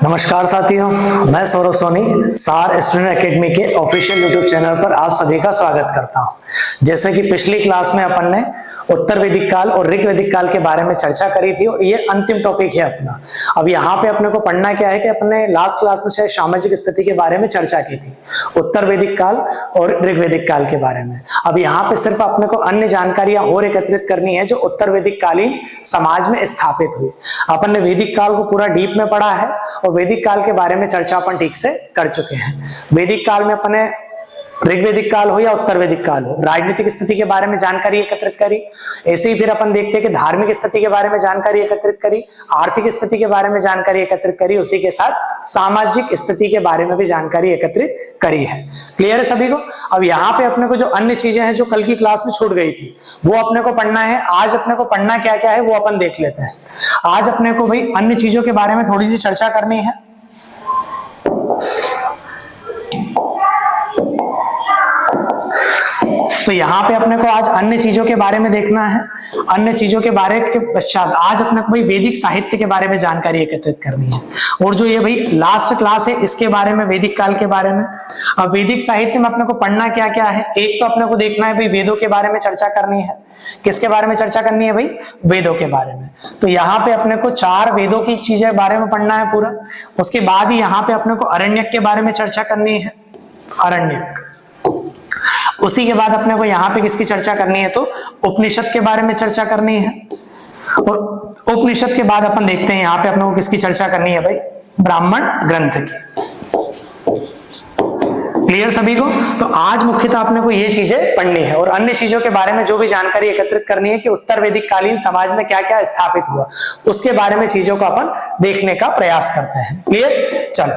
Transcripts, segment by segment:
नमस्कार साथियों, मैं सौरभ सोनी सार स्टूडेंट एकेडमी के ऑफिशियल यूट्यूब चैनल पर आप सभी का स्वागत करता हूं। जैसे कि पिछली क्लास में अपन ने उत्तर वैदिक काल और ऋग वैदिक काल के बारे में चर्चा करी थी और ये अंतिम टॉपिक है अपना। अब यहाँ पे अपने को पढ़ना क्या है कि अपने लास्ट क्लास में शायद सामाजिक स्थिति के बारे में चर्चा की थी, उत्तर वैदिक काल और ऋग वैदिक काल के बारे में। अब यहाँ पे सिर्फ अपने को अन्य जानकारियां और एकत्रित करनी है जो उत्तर वैदिक कालीन समाज में स्थापित हुई। अपन ने वैदिक काल को पूरा डीप में पढ़ा है और वैदिक काल के बारे में चर्चा अपन ठीक से कर चुके हैं। वैदिक काल में अपने ऋग्वैदिक काल हो या उत्तर वैदिक काल हो, राजनीतिक स्थिति के बारे में जानकारी एकत्रित करी। ऐसे ही फिर अपन देखते हैं कि धार्मिक स्थिति के बारे में जानकारी एकत्रित करी, आर्थिक स्थिति के बारे में जानकारी एकत्रित करी, उसी के साथ सामाजिक स्थिति के बारे में भी जानकारी एकत्रित करी है। क्लियर है सभी को? अब यहाँ पे अपने को जो अन्य चीजें हैं जो कल की क्लास में छूट गई थी वो अपने को पढ़ना है। आज अपने को पढ़ना क्या क्या है वो अपन देख लेते हैं। आज अपने को भाई अन्य चीजों के बारे में थोड़ी सी चर्चा करनी है। तो यहाँ पे अपने को आज अन्य चीजों के बारे में देखना है। अन्य चीजों के बारे के पश्चात आज अपने को भाई वैदिक साहित्य के बारे में जानकारी एकत्रित करनी है। और जो ये भाई लास्ट क्लास है इसके बारे में, वैदिक काल के बारे में। अब वैदिक साहित्य में अपने को पढ़ना क्या क्या है, एक तो अपने को देखना है भाई वेदों के बारे में चर्चा करनी है। किसके बारे में चर्चा करनी है भाई? वेदों के बारे में। तो यहाँ पे अपने को 4 वेदों की चीजें बारे में पढ़ना है पूरा। उसके बाद ही यहाँ पे अपने को अरण्यक के बारे में चर्चा करनी है, अरण्यक। उसी के बाद अपने को यहाँ पे किसकी चर्चा करनी है तो उपनिषद के बारे में चर्चा करनी है। और उपनिषद के बाद अपन देखते हैं यहाँ पे अपने को किसकी चर्चा करनी है भाई? ब्राह्मण ग्रंथ की। क्लियर सभी को? तो आज मुख्यतः अपने को ये चीजें पढ़नी है और अन्य चीजों के बारे में जो भी जानकारी एकत्रित करनी है कि उत्तर वैदिक कालीन समाज में क्या क्या स्थापित हुआ उसके बारे में चीजों को अपन देखने का प्रयास करते हैं। क्लियर? चलो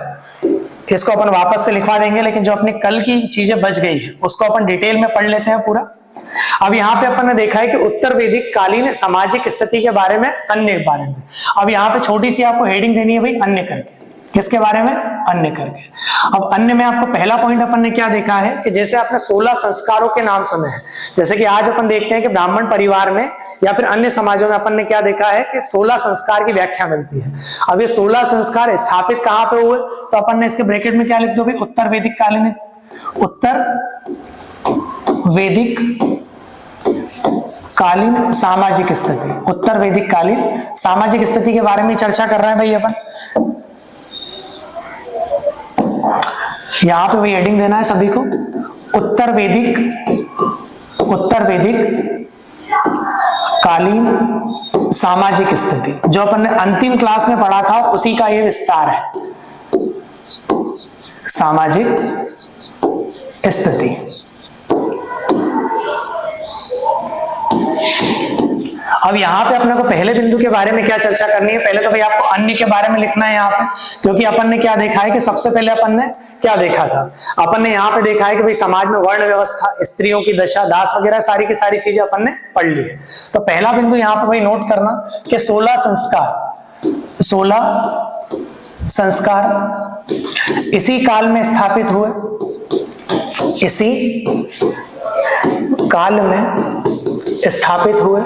इसको अपन वापस से लिखवा देंगे, लेकिन जो अपनी कल की चीजें बच गई है उसको अपन डिटेल में पढ़ लेते हैं पूरा। अब यहाँ पे अपन ने देखा है कि उत्तर वैदिक कालीन सामाजिक स्थिति के बारे में, अन्य के बारे में। अब यहाँ पे छोटी सी आपको हेडिंग देनी है भाई, अन्य करके। किसके बारे में? अन्य करके। अब अन्य में आपको पहला पॉइंट अपन ने क्या देखा है कि जैसे आपने 16 संस्कारों के नाम सुने हैं, जैसे कि आज अपन देखते हैं कि ब्राह्मण परिवार में या फिर अन्य समाजों में अपन ने क्या देखा है कि 16 संस्कार की व्याख्या मिलती है। अब ये 16 संस्कार स्थापित कहाँ पे हुए तो अपन ने इसके ब्रैकेट में क्या लिख दो भाई? उत्तर वैदिक कालीन, उत्तर वैदिक कालीन सामाजिक स्थिति। उत्तर वैदिक कालीन सामाजिक स्थिति के बारे में चर्चा कर रहे हैं भाई अपन। यहां पे वही हेडिंग देना है सभी को, उत्तर वैदिक कालीन सामाजिक स्थिति। जो अपन ने अंतिम क्लास में पढ़ा था उसी का ये विस्तार है, सामाजिक स्थिति। अब यहाँ पे अपने को पहले बिंदु के बारे में क्या चर्चा करनी है? पहले तो भाई आपको अन्य के बारे में लिखना है यहाँ पे, क्योंकि अपन ने क्या देखा है कि सबसे पहले अपन ने क्या देखा था? अपन ने यहाँ पे देखा है कि भाई समाज में वर्ण व्यवस्था, स्त्रियों की दशा, दास वगैरह सारी की सारी चीजें अपन ने पढ़ ली है। तो पहला बिंदु यहाँ पे भाई नोट करना कि 16 संस्कार इसी काल में स्थापित हुए, इसी काल में स्थापित हुए।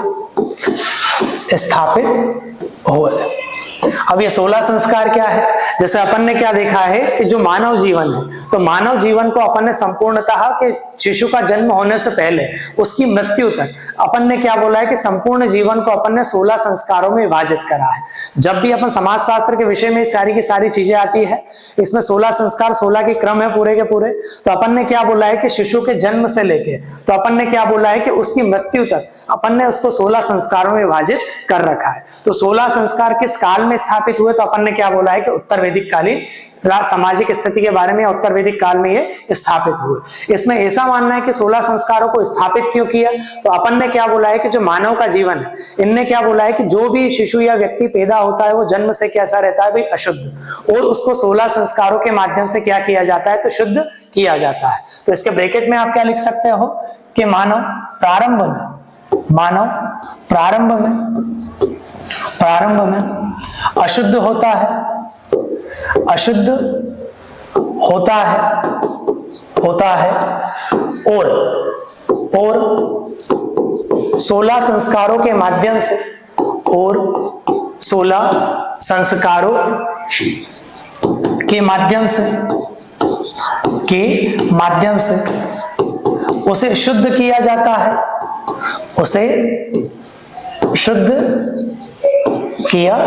अब ये 16 संस्कार क्या है? जैसे अपन ने क्या देखा है कि जो मानव जीवन है, तो मानव जीवन को अपन ने संपूर्णतः कि शिशु का जन्म होने से पहले उसकी मृत्यु तक अपन ने क्या बोला है कि संपूर्ण जीवन को अपन ने 16 संस्कारों में विभाजित करा है। जब भी अपन समाज शास्त्र के विषय में सारी की सारी चीजें आती है, इसमें 16 संस्कार, 16 के क्रम है पूरे के पूरे। तो अपन ने क्या बोला है कि शिशु के जन्म से लेके, तो अपन ने क्या बोला है कि उसकी मृत्यु तक अपन ने उसको 16 संस्कारों में विभाजित कर रखा है। तो 16 संस्कार किस काल में स्थापित हुए? तो अपन ने क्या बोला है कि उत्तर वैदिक कालीन सामाजिक स्थिति के बारे में उत्तर वैदिक काल में ये स्थापित हुए। इसमें ऐसा मानना है कि 16 संस्कारों को स्थापित क्यों किया? तो अपन ने क्या बोला है कि जो मानव का जीवन है, इनने क्या बोला है कि जो भी शिशु या व्यक्ति पैदा होता है वो जन्म से कैसा रहता है भाई? अशुद्ध। और उसको 16 संस्कारों के माध्यम से क्या किया जाता है? तो शुद्ध किया जाता है। तो इसके ब्रैकेट में आप क्या लिख सकते हो कि मानव प्रारंभ में अशुद्ध होता है और 16 संस्कारों के माध्यम से, और 16 संस्कारों के माध्यम से उसे शुद्ध किया जाता है, उसे शुद्ध किया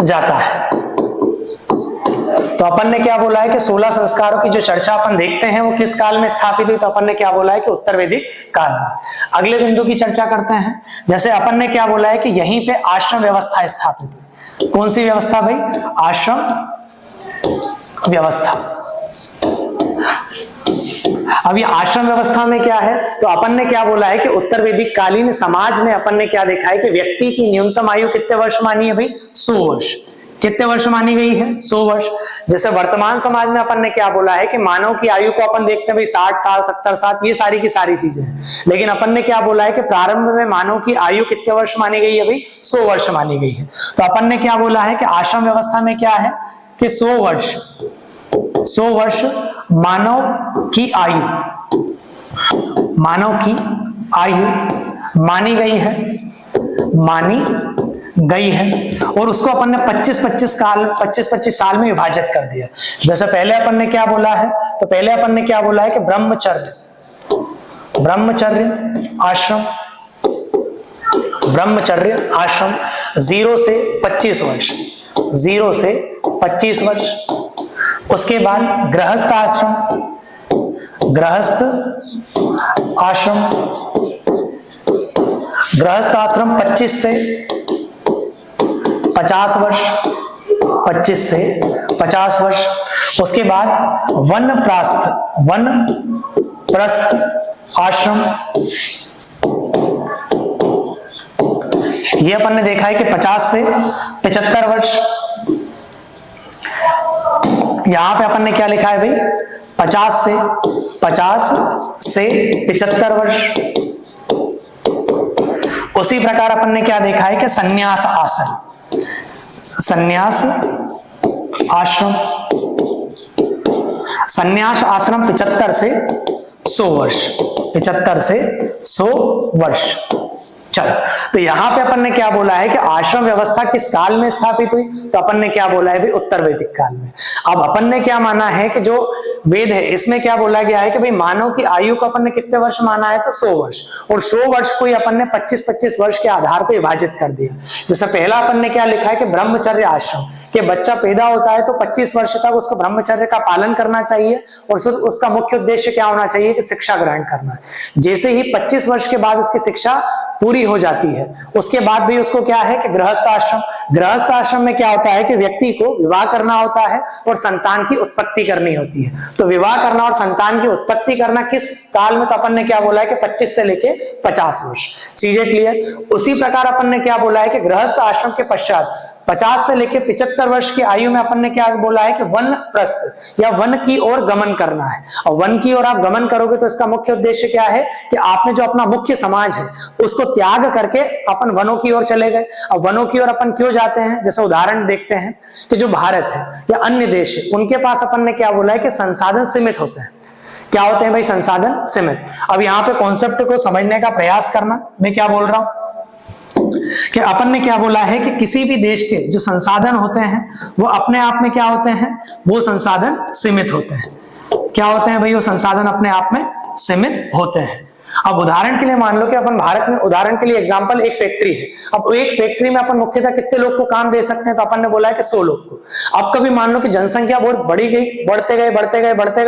जाता है। तो अपन ने क्या बोला है कि 16 संस्कारों की जो चर्चा अपन देखते हैं वो किस काल में स्थापित हुई, तो अपन ने क्या बोला है कि उत्तर वैदिक काल में। अगले बिंदु की चर्चा करते हैं। जैसे अपन ने क्या बोला है कि यहीं पे आश्रम व्यवस्था स्थापित हुई। कौन सी व्यवस्था भाई? आश्रम व्यवस्था। अब ये आश्रम व्यवस्था में क्या है, तो अपन ने क्या बोला है कि उत्तर वैदिक कालीन समाज में अपन ने क्या देखा है कि व्यक्ति की न्यूनतम आयु कितने वर्ष मानी है भाई? 100 वर्ष। कितने वर्ष मानी गई है? 100 वर्ष। जैसे वर्तमान समाज में अपन ने क्या बोला है कि मानव की आयु को अपन देखते हैं भाई 60 साल 70 साल, ये सारी की सारी चीजें हैं। लेकिन अपन ने क्या बोला है कि प्रारंभ में मानव की आयु कितने वर्ष मानी गई है भाई? 100 वर्ष मानी गई है। तो अपन ने क्या बोला है कि आश्रम व्यवस्था में क्या है कि 100 वर्ष मानव की आयु मानी गई है, और उसको अपन ने 25 साल में विभाजित कर दिया। जैसे पहले अपन ने क्या बोला है, तो पहले अपन ने क्या बोला है कि ब्रह्मचर्य आश्रम 0 से 25 वर्ष। उसके बाद गृहस्थ आश्रम 25 से 50 वर्ष। उसके बाद वनप्रस्थ आश्रम, ये अपन ने देखा है कि 50 से 75 वर्ष। यहां पे अपन ने क्या लिखा है भाई? 50 से 75 वर्ष। उसी प्रकार अपन ने क्या देखा है कि संन्यास आश्रम 75 से 100 वर्ष। चलो, तो यहां पे अपन ने क्या बोला है कि आश्रम व्यवस्था किस काल में स्थापित हुई, तो अपन ने क्या बोला है भाई? उत्तर वैदिक काल में। अब अपन ने क्या माना है कि जो वेद है इसमें क्या बोला गया है कि भाई मानव की आयु को अपन ने कितने वर्ष माना है? तो 100 वर्ष, और 100 वर्ष को ही अपन ने 25-25 वर्ष के आधार पर विभाजित कर दिया। जैसे पहला अपन ने क्या लिखा है कि ब्रह्मचर्य आश्रम, कि बच्चा पैदा होता है तो 25 वर्ष तक उसको ब्रह्मचर्य का पालन करना चाहिए, और उसका मुख्य उद्देश्य क्या होना चाहिए कि शिक्षा ग्रहण करना है। जैसे ही 25 वर्ष के बाद उसकी शिक्षा पूरी हो जाती है, उसके बाद भी उसको क्या है कि गृहस्थ आश्रम में क्या होता है कि व्यक्ति को विवाह करना होता है और संतान की उत्पत्ति करनी होती है। तो विवाह करना और संतान की उत्पत्ति करना किस काल में, तो अपन ने क्या बोला है कि 25 से लेके 50 वर्ष। चीजें क्लियर? उसी प्रकार अपन ने क्या बोला है कि गृहस्थ आश्रम के पश्चात 50 से लेके 75 वर्ष की आयु में अपन ने क्या बोला है कि वन प्रस्थ या वन की ओर गमन करना है। और वन की ओर आप गमन करोगे तो इसका मुख्य उद्देश्य क्या है कि आपने जो अपना मुख्य समाज है उसको त्याग करके अपन वनों की ओर चले गए। अब वनों की ओर अपन क्यों जाते हैं? जैसे उदाहरण देखते हैं कि जो भारत है या अन्य देश है, उनके पास अपन ने क्या बोला है कि संसाधन सीमित होते हैं। क्या होते हैं भाई? संसाधन सीमित। अब यहाँ पे कॉन्सेप्ट को समझने का प्रयास करना, मैं क्या बोल रहा हूं कि अपन ने क्या बोला है कि किसी भी देश के जो संसाधन होते हैं वो अपने आप में क्या होते हैं? वो संसाधन सीमित होते हैं। क्या होते हैं भाई? वो संसाधन अपने आप में सीमित होते हैं। अब उदाहरण के लिए मान लो कि अपन भारत में, उदाहरण के लिए एग्जांपल, एक फैक्ट्री है। अब एक फैक्ट्री में अपन मुख्यतः कितने लोग को काम दे सकते हैं? तो अपन ने बोला है कि 100 लोग को। अब कभी मान लो कि जनसंख्या बहुत बढ़ी गई, बढ़ते गए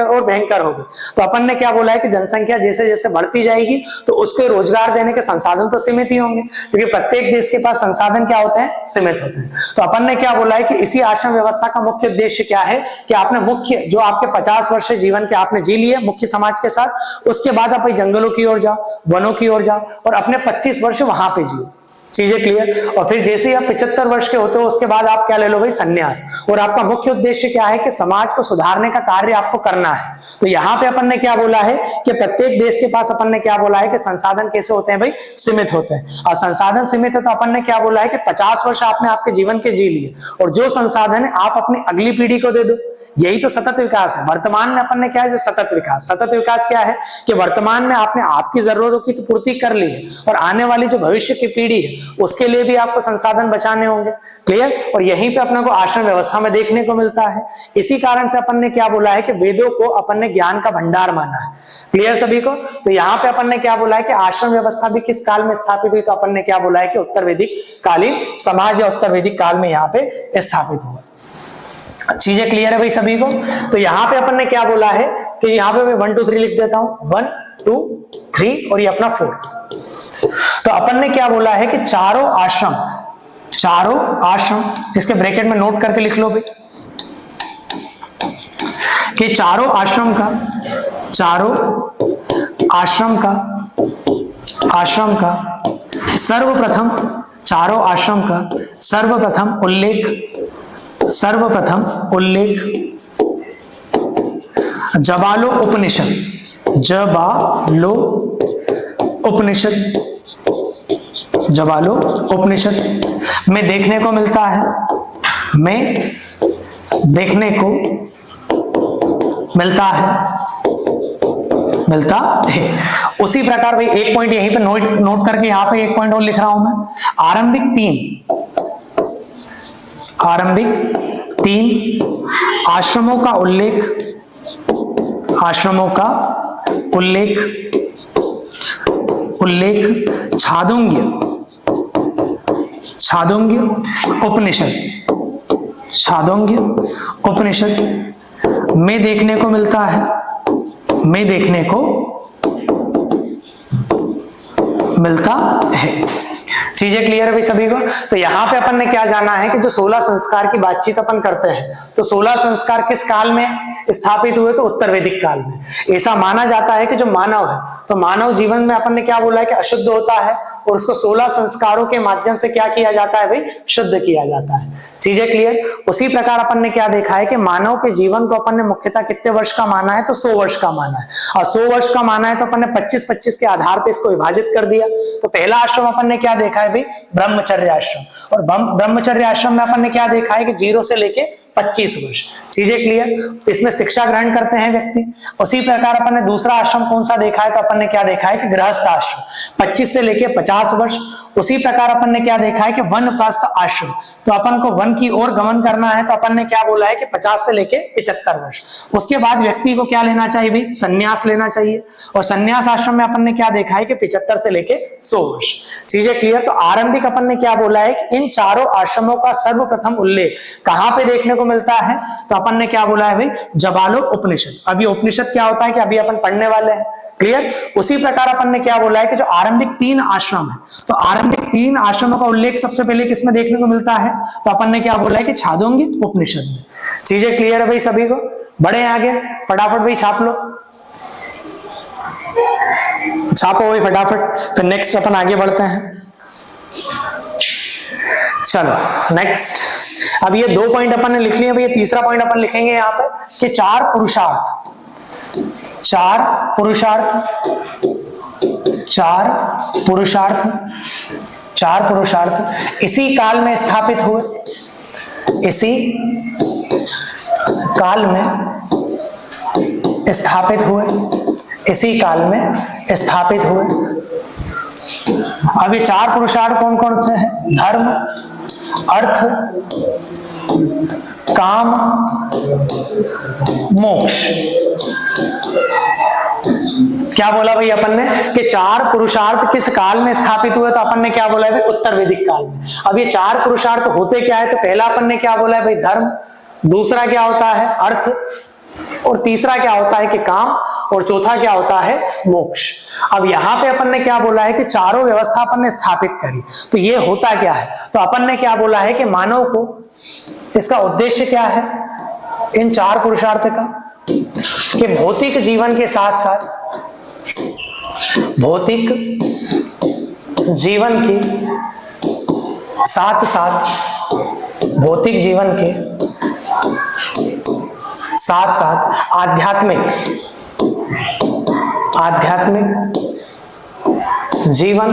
और भयंकर हो गई, तो अपन ने क्या बोला है कि जनसंख्या जैसे जैसे बढ़ती जाएगी तो उसके रोजगार देने के संसाधन तो सीमित ही होंगे, क्योंकि प्रत्येक देश के पास संसाधन क्या होते हैं? सीमित होते हैं। तो अपन ने क्या बोला है कि इसी आश्रम व्यवस्था का मुख्य उद्देश्य क्या है कि आपने मुख्य जो आपके 50 वर्ष जीवन के आपने जी लिए मुख्य समाज के साथ, उसके बाद आप जंगलों की ओर जाओ, वनों की ओर जाओ और अपने 25 वर्ष वहां पे जियो। चीजें क्लियर? और फिर जैसे ही आप 75 वर्ष के होते हो उसके बाद आप क्या ले लो भाई? संन्यास। और आपका मुख्य उद्देश्य क्या है कि समाज को सुधारने का कार्य आपको करना है। तो यहाँ पे अपन ने क्या बोला है कि प्रत्येक देश के पास अपन ने क्या बोला है कि संसाधन कैसे होते हैं भाई? सीमित होते हैं। और संसाधन सीमित है तो अपन ने क्या बोला है कि 50 वर्ष आपने आपके जीवन के जी लिए, और जो संसाधन है आप अपनी अगली पीढ़ी को दे दो। यही तो सतत विकास है। वर्तमान में अपन ने क्या है? सतत विकास क्या है कि वर्तमान में आपने आपकी जरूरतों की तो पूर्ति कर ली है, और आने वाली जो भविष्य की पीढ़ी है उसके लिए भी आपको संसाधन बचाने होंगे। क्लियर? और यहीं पे अपने को आश्रम व्यवस्था में देखने को मिलता है। इसी कारण से अपन ने क्या बोला है कि वेदों को अपन ने ज्ञान का भंडार माना है। क्लियर सभी को? तो यहाँ पे अपन ने क्या बोला है कि आश्रम व्यवस्था भी किस काल में स्थापित हुई, तो अपन ने क्या बोला है कि उत्तर वैदिक कालीन समाज या उत्तर वैदिक काल में यहाँ पे स्थापित हुआ। चीजें क्लियर है भाई सभी को? तो यहाँ पे अपन ने क्या बोला है कि यहाँ पे मैं 1 2 3 लिख देता हूं, 1 2 3 और ये अपना 4। तो अपन ने क्या बोला है कि चारों आश्रम इसके ब्रैकेट में नोट करके लिख लो भाई कि चारों आश्रम का सर्वप्रथम उल्लेख जबालो उपनिषद में देखने को मिलता है। उसी प्रकार भाई एक पॉइंट यहीं पे नोट करके यहाँ पे एक पॉइंट और लिख रहा हूं मैं। आरंभिक तीन आश्रमों का उल्लेख छांदोग्य उपनिषद में देखने को मिलता है। चीजें क्लियर है भाई सभी को? तो यहाँ पे अपन ने क्या जाना है कि जो 16 संस्कार की बातचीत अपन करते हैं, तो 16 संस्कार किस काल में स्थापित हुए? तो उत्तर वैदिक काल में। ऐसा माना जाता है कि जो मानव है, तो मानव जीवन में अपन ने क्या बोला है कि अशुद्ध होता है और उसको 16 संस्कारों के माध्यम से क्या किया जाता है भाई? शुद्ध किया जाता है। चीजें क्लियर? उसी प्रकार अपन ने क्या देखा है कि मानव के जीवन को अपन ने मुख्यतः कितने वर्ष का माना है? तो 100 वर्ष का माना है। और 100 वर्ष का माना है तो अपन ने 25-25 के आधार पे इसको विभाजित कर दिया। तो पहला आश्रम अपन ने क्या देखा है भाई? ब्रह्मचर्य आश्रम। और ब्रह्मचर्य आश्रम में अपन ने क्या देखा है कि 0 से लेके 25 वर्ष। चीजें क्लियर? इसमें शिक्षा ग्रहण करते हैं व्यक्ति। उसी प्रकार अपन ने दूसरा आश्रम कौन सा देखा है? तो अपन ने क्या देखा है कि गृहस्थ आश्रम 25 से लेके 50 वर्ष। उसी प्रकार अपन ने क्या देखा है कि वनप्रस्थ आश्रम, तो अपन को वन की ओर गमन करना है, तो अपन ने क्या बोला है कि 50 से लेके 75 वर्ष। उसके बाद व्यक्ति को क्या लेना चाहिए भाई? संन्यास लेना चाहिए। और संन्यास आश्रम में अपन ने क्या देखा है कि 75 से लेके 100 वर्ष। चीजें क्लियर? तो आरंभिक अपन ने क्या बोला है कि इन चारों आश्रमों का सर्वप्रथम उल्लेख कहां पे देखने को मिलता है? तो अपन ने क्या बोला है भाई? जबालो उपनिषद। अभी उपनिषद क्या होता है कि अभी अपन पढ़ने वाले हैं। क्लियर? उसी प्रकार अपन ने क्या बोला है कि जो आरंभिक 3 आश्रम है, तो आरंभिक 3 आश्रमों का उल्लेख सबसे पहले किसमें देखने को मिलता है? तो अपन ने क्या बोला है कि छांदोग्य उपनिषद में। चीजें क्लियर है भाई सभी को? बढ़े आगे, फटाफट भाई छाप लो, छापो भाई फटाफट। फिर नेक्स्ट अपन आगे बढ़ते हैं। चलो नेक्स्ट, अब ये 2 पॉइंट अपन ने लिख लिए। अब ये तीसरा पॉइंट अपन लिखेंगे यहाँ पे कि 4 पुरुषार्थ इसी काल में स्थापित हुए। अब ये 4 पुरुषार्थ कौन कौन से हैं? धर्म, अर्थ, काम, मोक्ष। क्या बोला भाई अपन ने कि 4 पुरुषार्थ किस काल में स्थापित हुए? तो अपन ने क्या बोला है भाई? उत्तर वैदिक काल में। अब ये 4 पुरुषार्थ होते क्या है? तो पहला अपन ने क्या बोला है भाई? धर्म। दूसरा क्या होता है? अर्थ। और तीसरा क्या होता है कि काम। और चौथा क्या होता है? मोक्ष। अब यहाँ पे अपन ने क्या बोला है कि चारों व्यवस्था अपन ने स्थापित करी। तो ये होता क्या है? तो अपन ने क्या बोला है कि मानव को इसका उद्देश्य क्या है इन 4 पुरुषार्थ का? कि भौतिक जीवन के साथ साथ आध्यात्मिक जीवन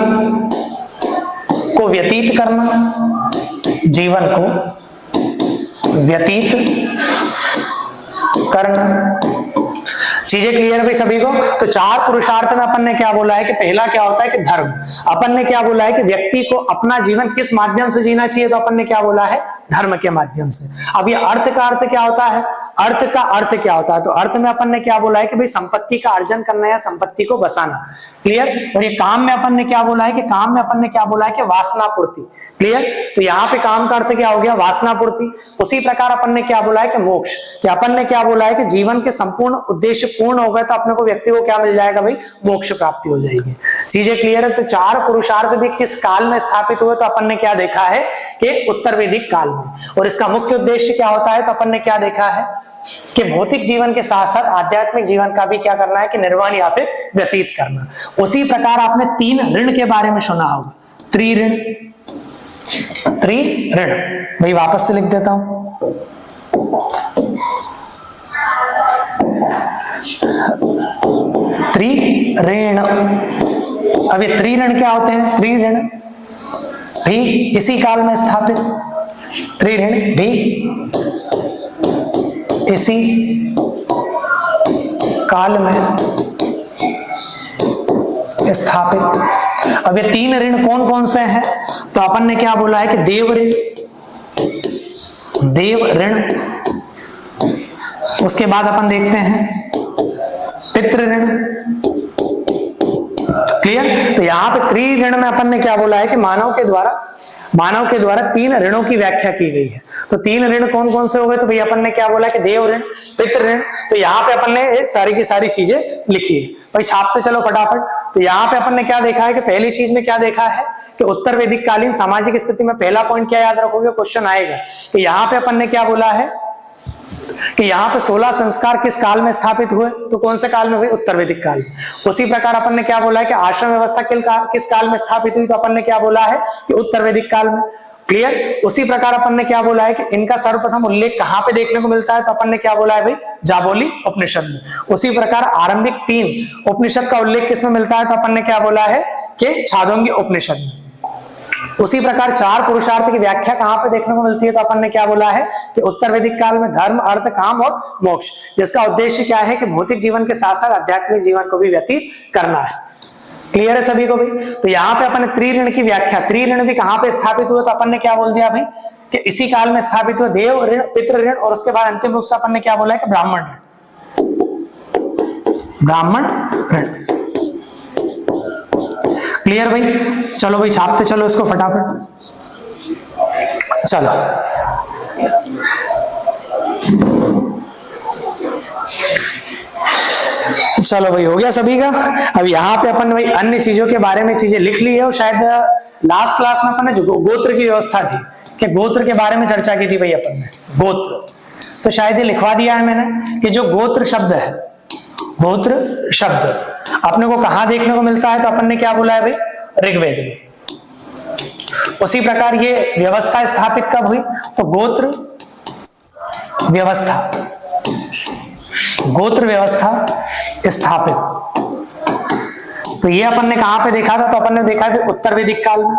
को व्यतीत करना, चीजें क्लियर है भाई सभी को? तो 4 पुरुषार्थ में अपन ने क्या बोला है कि पहला क्या होता है कि धर्म। अपन ने क्या बोला है कि व्यक्ति को अपना जीवन किस माध्यम से जीना चाहिए, तो अपन ने क्या बोला है धर्म के माध्यम से। अब ये अर्थ का अर्थ क्या होता है, अर्थ का अर्थ क्या होता है, तो अर्थ में अपन ने क्या बोला है कि भाई संपत्ति का अर्जन करना या संपत्ति को बसाना। क्लियर? और ये काम में अपन ने क्या बोला है कि काम में अपन ने क्या बोला है कि वासना पूर्ति। क्लियर? तो यहाँ पे काम का अर्थ क्या हो गया, वासना पूर्ति। उसी प्रकार अपन ने क्या बोला है कि मोक्ष, कि अपन ने क्या बोला है कि जीवन के संपूर्ण उद्देश्य पूर्ण हो गए तो अपने को व्यक्ति को क्या मिल जाएगा भाई, मोक्ष प्राप्ति हो जाएगी। चीजें क्लियर है? तो 4 पुरुषार्थ भी किस काल में स्थापित हुए, तो अपन ने क्या देखा है कि उत्तर वैदिक काल में। और इसका मुख्य उद्देश्य क्या होता है, तो अपन ने क्या देखा है कि भौतिक जीवन के साथ साथ आध्यात्मिक जीवन का भी क्या करना है कि निर्वहन या फिर व्यतीत करना। उसी प्रकार आपने 3 ऋण के बारे में सुना होगा, त्रिऋण। त्रिऋण भाई वापस से लिख देता हूं, त्रिऋण। अब ये त्रिऋण क्या होते हैं, त्रिऋण भी इसी काल में स्थापित, त्रिऋण भी इसी काल में स्थापित। अब ये 3 ऋण कौन कौन से हैं, तो अपन ने क्या बोला है कि देव ऋण, देव ऋण। उसके बाद अपन देखते हैं पितृ ऋण। क्लियर? तो यहां पे त्रिऋण में अपन ने क्या बोला है कि मानव के द्वारा 3 ऋणों की व्याख्या की गई है। तो 3 ऋण कौन कौन से हो गए, तो भाई अपन ने क्या बोला कि देव ऋण, पितृ ऋण। तो यहाँ पे अपन ने सारी की सारी चीजें लिखी है भाई, छापते चलो फटाफट। तो यहाँ पे अपन ने क्या देखा है कि पहली चीज में क्या देखा है कि उत्तर वैदिक कालीन सामाजिक स्थिति में पहला पॉइंट क्या याद रखोगे, क्वेश्चन आएगा कि यहाँ पे अपन ने क्या बोला है कि यहाँ पे 16 संस्कार किस काल में स्थापित हुए, तो कौन से काल में हुए, उत्तर वैदिक काल में। उसी प्रकार अपन ने क्या बोला है कि आश्रम व्यवस्था किस काल में स्थापित हुई, तो अपन ने क्या बोला है कि उत्तर वैदिक काल में। क्लियर? उसी प्रकार अपन ने क्या बोला है कि इनका सर्वप्रथम उल्लेख कहां पे देखने को मिलता है, तो अपन ने क्या बोला है भाई, जाबोली उपनिषद में। उसी प्रकार आरंभिक 3 उपनिषद का उल्लेख किसमें मिलता है, तो अपन ने क्या बोला है कि छांदोग्य उपनिषद में। उसी प्रकार 4 पुरुषार्थ की व्याख्या कहां पे देखने को मिलती है, तो अपन ने क्या बोला है कि उत्तर वैदिक काल में धर्म, अर्थ, काम और मोक्ष, जिसका उद्देश्य क्या है कि भौतिक जीवन के साथ साथ आध्यात्मिक जीवन को भी व्यतीत करना है। क्लियर है सभी को भी? तो यहाँ पे अपन ने त्रिऋण की व्याख्या, त्रिऋण भी कहां पे स्थापित हुए, तो अपन ने क्या बोल दिया भाई कि इसी काल में स्थापित हुए, देव ऋण, पितृ ऋण, और उसके बाद अंतिम रूप से अपन ने क्या बोला है कि ब्राह्मण ऋण, ब्राह्मण ऋण। क्लियर भाई? चलो भाई छापते चलो इसको फटाफट। चलो चलो भाई हो गया सभी का। अब यहाँ पे अपन भाई अन्य चीजों के बारे में चीजें लिख ली है, और शायद लास्ट क्लास में अपन ने जो गोत्र की व्यवस्था थी कि गोत्र के बारे में चर्चा की थी भाई अपन ने, गोत्र, तो शायद ये लिखवा दिया है मैंने कि जो गोत्र शब्द है, गोत्र शब्द अपने को कहां देखने को मिलता है, तो अपन ने क्या बोला है भाई, ऋग्वेद में। उसी प्रकार ये व्यवस्था स्थापित कब हुई, तो गोत्र व्यवस्था, गोत्र व्यवस्था स्थापित, तो ये अपन ने कहां पे देखा था, तो अपन ने देखा है उत्तर वैदिक काल में,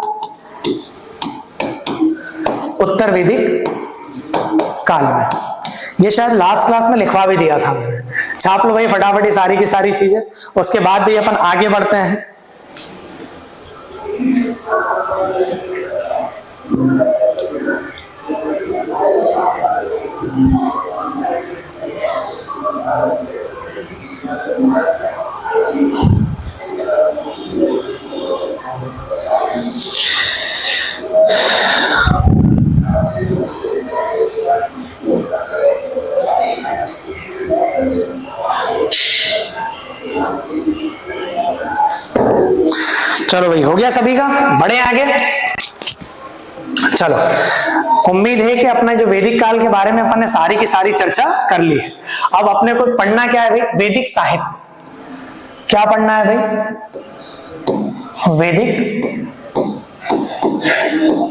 उत्तर वैदिक काल में। ये शायद लास्ट क्लास में लिखवा भी दिया था मैंने, छाप लो भाई फटाफट ये सारी की सारी चीजें। उसके बाद भी अपन आगे बढ़ते हैं। चलो भाई हो गया सभी का, बढ़े आगे। चलो उम्मीद है कि अपना जो वैदिक काल के बारे में अपन ने सारी की सारी चर्चा कर ली है। अब अपने को पढ़ना क्या है भाई, वैदिक साहित्य। क्या पढ़ना है भाई, वैदिक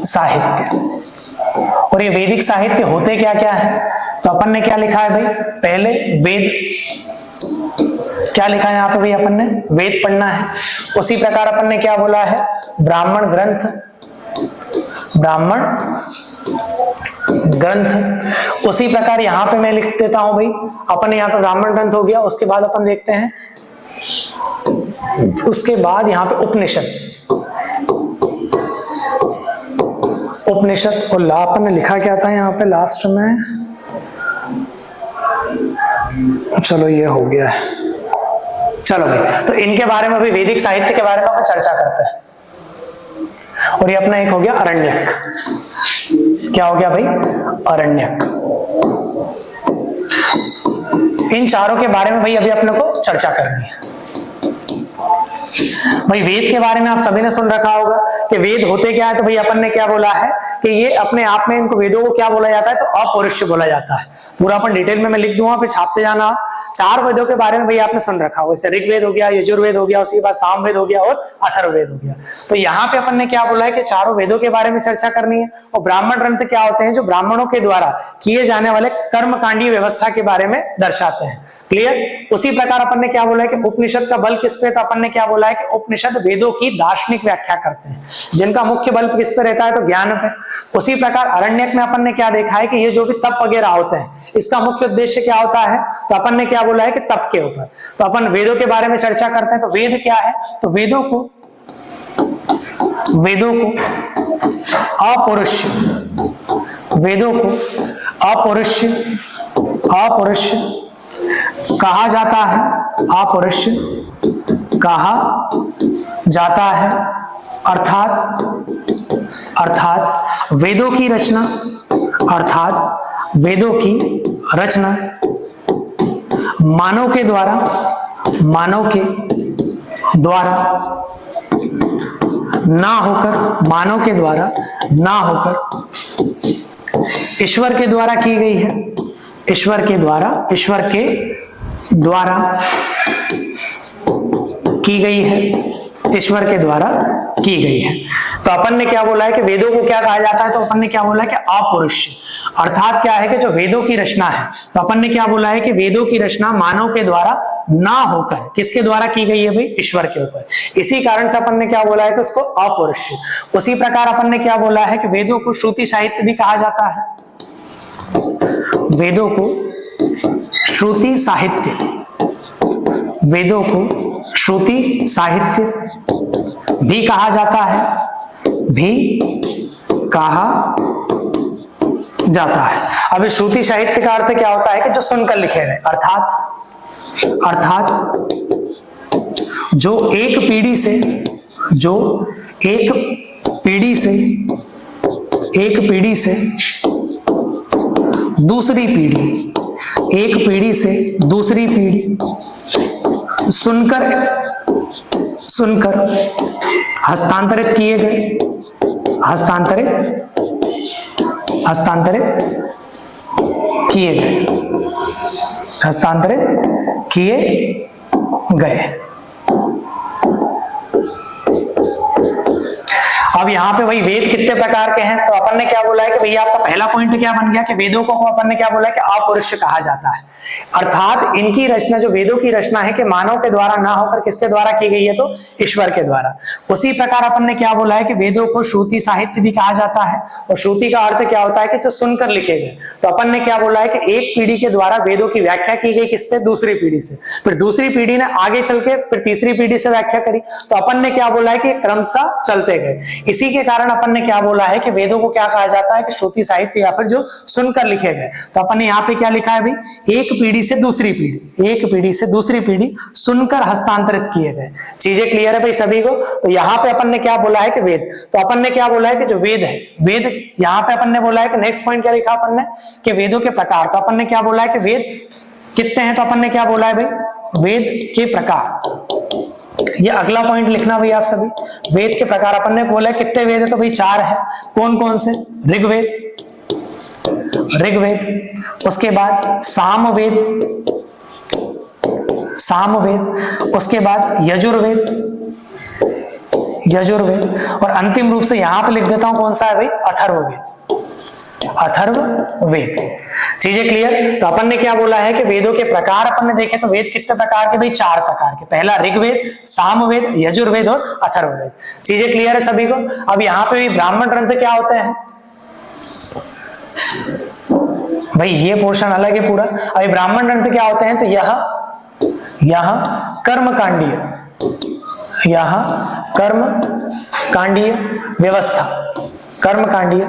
साहित्य। और ये वैदिक साहित्य होते क्या क्या है, तो अपन ने क्या लिखा है भाई, पहले वेद, क्या लिखा है यहाँ पे भाई, अपन ने वेद पढ़ना है। उसी प्रकार अपन ने क्या बोला है, ब्राह्मण ग्रंथ, ब्राह्मण ग्रंथ। उसी प्रकार यहां पे मैं लिख देता हूं भाई, अपन यहाँ पे ब्राह्मण ग्रंथ हो गया। उसके बाद अपन देखते हैं, उसके बाद यहाँ पे उपनिषद। उपनिषद और ला अपन ने लिखा क्या था यहाँ पे लास्ट में, चलो ये हो गया है। चलो भाई, तो इनके बारे में भी वैदिक साहित्य के बारे में अपन चर्चा करते हैं। और ये अपना एक हो गया अरण्यक। क्या हो गया भाई? अरण्यक। इन चारों के बारे में भाई अभी अपने को चर्चा करनी है। भाई वेद के बारे में आप सभी ने सुन रखा होगा कि वेद होते क्या है। तो भाई अपन ने क्या बोला है कि ये अपने आप में, इनको वेदों को क्या बोला जाता है? तो अपौरुष बोला जाता है। पूरा अपन डिटेल में मैं लिख दूंगा, फिर छापते जाना। 4 वेदों के बारे में भाई आपने सुन रखा होगा, जैसे ऋग्वेद हो गया, यजुर्वेद हो गया, उसके बाद सामवेद हो गया और अथर्ववेद हो गया। तो यहाँ पे अपन ने क्या बोला है कि चारों वेदों के बारे में चर्चा करनी है। और ब्राह्मण ग्रंथ क्या होते हैं? जो ब्राह्मणों के द्वारा किए जाने वाले कर्मकांडीय व्यवस्था के बारे में दर्शाते हैं। क्लियर? उसी प्रकार अपन ने क्या बोला है कि उपनिषद का बल किस पे? तो अपन ने क्या बोला है कि उपनिषद वेदों की दार्शनिक व्याख्या करते हैं, जिनका मुख्य बल किस पे रहता है? तो ज्ञान पे। उसी प्रकार अरण्यक में अपन ने क्या देखा है कि ये जो भी तप वगैरह होते हैं, इसका मुख्य उद्देश्य क्या होता है? तो अपन ने क्या बोला है कि तप के ऊपर। तो अपन वेदों के बारे में चर्चा करते हैं। तो वेद क्या है? तो वेदों को अपौरुष, वेदों को अपौरुष कहा जाता है। अपौरुष कहा जाता है। अर्थात वेदों की रचना, वेदों की रचना मानव के द्वारा ना होकर ईश्वर के द्वारा की गई है। ईश्वर के द्वारा की गई है। ईश्वर के द्वारा की गई है। तो अपन ने क्या बोला है कि वेदों को क्या कहा जाता है? तो अपन ने क्या बोला है कि अपौरुष, अर्थात क्या है कि जो वेदों की रचना है। तो अपन ने क्या बोला है कि वेदों की रचना मानव के द्वारा ना होकर किसके द्वारा की गई है भाई? ईश्वर के ऊपर। इसी कारण से अपन ने क्या बोला है कि उसको अपौरुष। उसी प्रकार अपन ने क्या बोला है कि वेदों को श्रुति साहित्य भी कहा जाता है। वेदों को श्रुति साहित्य, वेदों को श्रुति साहित्य भी कहा जाता है, अब श्रुति साहित्य का अर्थ क्या होता है कि जो सुनकर लिखे गए, अर्थात जो एक पीढ़ी से दूसरी पीढ़ी, एक पीढ़ी से दूसरी पीढ़ी सुनकर हस्तांतरित किए गए, हस्तांतरित किए गए। अब यहाँ पे भाई वेद कितने प्रकार के हैं? तो अपन ने क्या बोला है कि भैया आपका पहला पॉइंट क्या बन गया कि वेदों को अपन ने क्या बोला है कि अपौरुष कहा जाता है। अर्थात इनकी रचना, जो वेदों की रचना है, कि मानव के द्वारा ना होकर किसके द्वारा की गई है? तो ईश्वर के द्वारा। उसी प्रकार अपन ने क्या बोला है कि वेदों को श्रुति साहित्य भी कहा जाता है। और श्रुति का अर्थ क्या होता है कि जो सुनकर लिखे गए। तो अपन ने क्या बोला है कि एक पीढ़ी के द्वारा वेदों की व्याख्या की गई, किससे? दूसरी पीढ़ी से। फिर दूसरी पीढ़ी ने आगे चल के फिर तीसरी पीढ़ी से व्याख्या करी। तो अपन ने क्या बोला है कि क्रमशः चलते गए। इसी के कारण अपन ने क्या बोला है कि वेदों को क्या कहा जाता है कि श्रुति साहित्य, या फिर जो सुनकर लिखे गए। तो अपन ने यहाँ पे क्या लिखा है भाई? एक पीढ़ी से दूसरी पीढ़ी सुनकर हस्तांतरित किए गए। चीजें क्लियर है भाई सभी को? तो यहाँ पे अपन ने क्या बोला है कि वेद। तो अपन ने क्या बोला है कि जो वेद है, वेद यहाँ पे अपन ने बोला है कि नेक्स्ट पॉइंट क्या लिखा अपन ने कि वेदों के प्रकार। तो अपन ने क्या बोला है कि वेद कितने हैं? तो अपन ने क्या बोला है भाई? वेद के प्रकार। ये अगला पॉइंट लिखना भाई आप सभी। वेद के प्रकार अपन ने बोला है कितने वेद है? तो भाई 4 है। कौन कौन से? ऋग्वेद, उसके बाद सामवेद, उसके बाद यजुर्वेद, और अंतिम रूप से यहां पे लिख देता हूं कौन सा है भाई? अथर्ववेद। चीजें क्लियर? तो अपन ने क्या बोला है कि वेदों के प्रकार अपन ने देखे तो वेद कितने प्रकार के भाई? 4 प्रकार के। पहला ऋग्वेद, सामवेद, यजुर्वेद और अथर्ववेद। चीजें क्लियर है सभी को? अब यहाँ पे ब्राह्मण ग्रंथ क्या होते हैं? भाई ये पोर्शन अलग है पूरा। अभी ब्राह्मण ग्रंथ क्या होते हैं, तो यह कर्मकांडीय, यह कर्मकांडीय व्यवस्था, कर्मकांडीय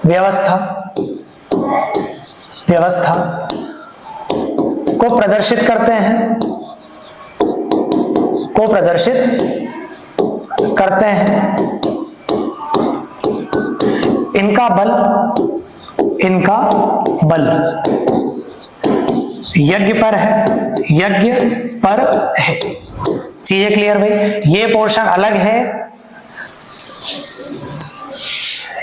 व्यवस्था को प्रदर्शित करते हैं, को प्रदर्शित करते हैं। इनका बल यज्ञ पर है, यज्ञ पर है। चीजें क्लियर भाई? ये पोर्शन अलग है,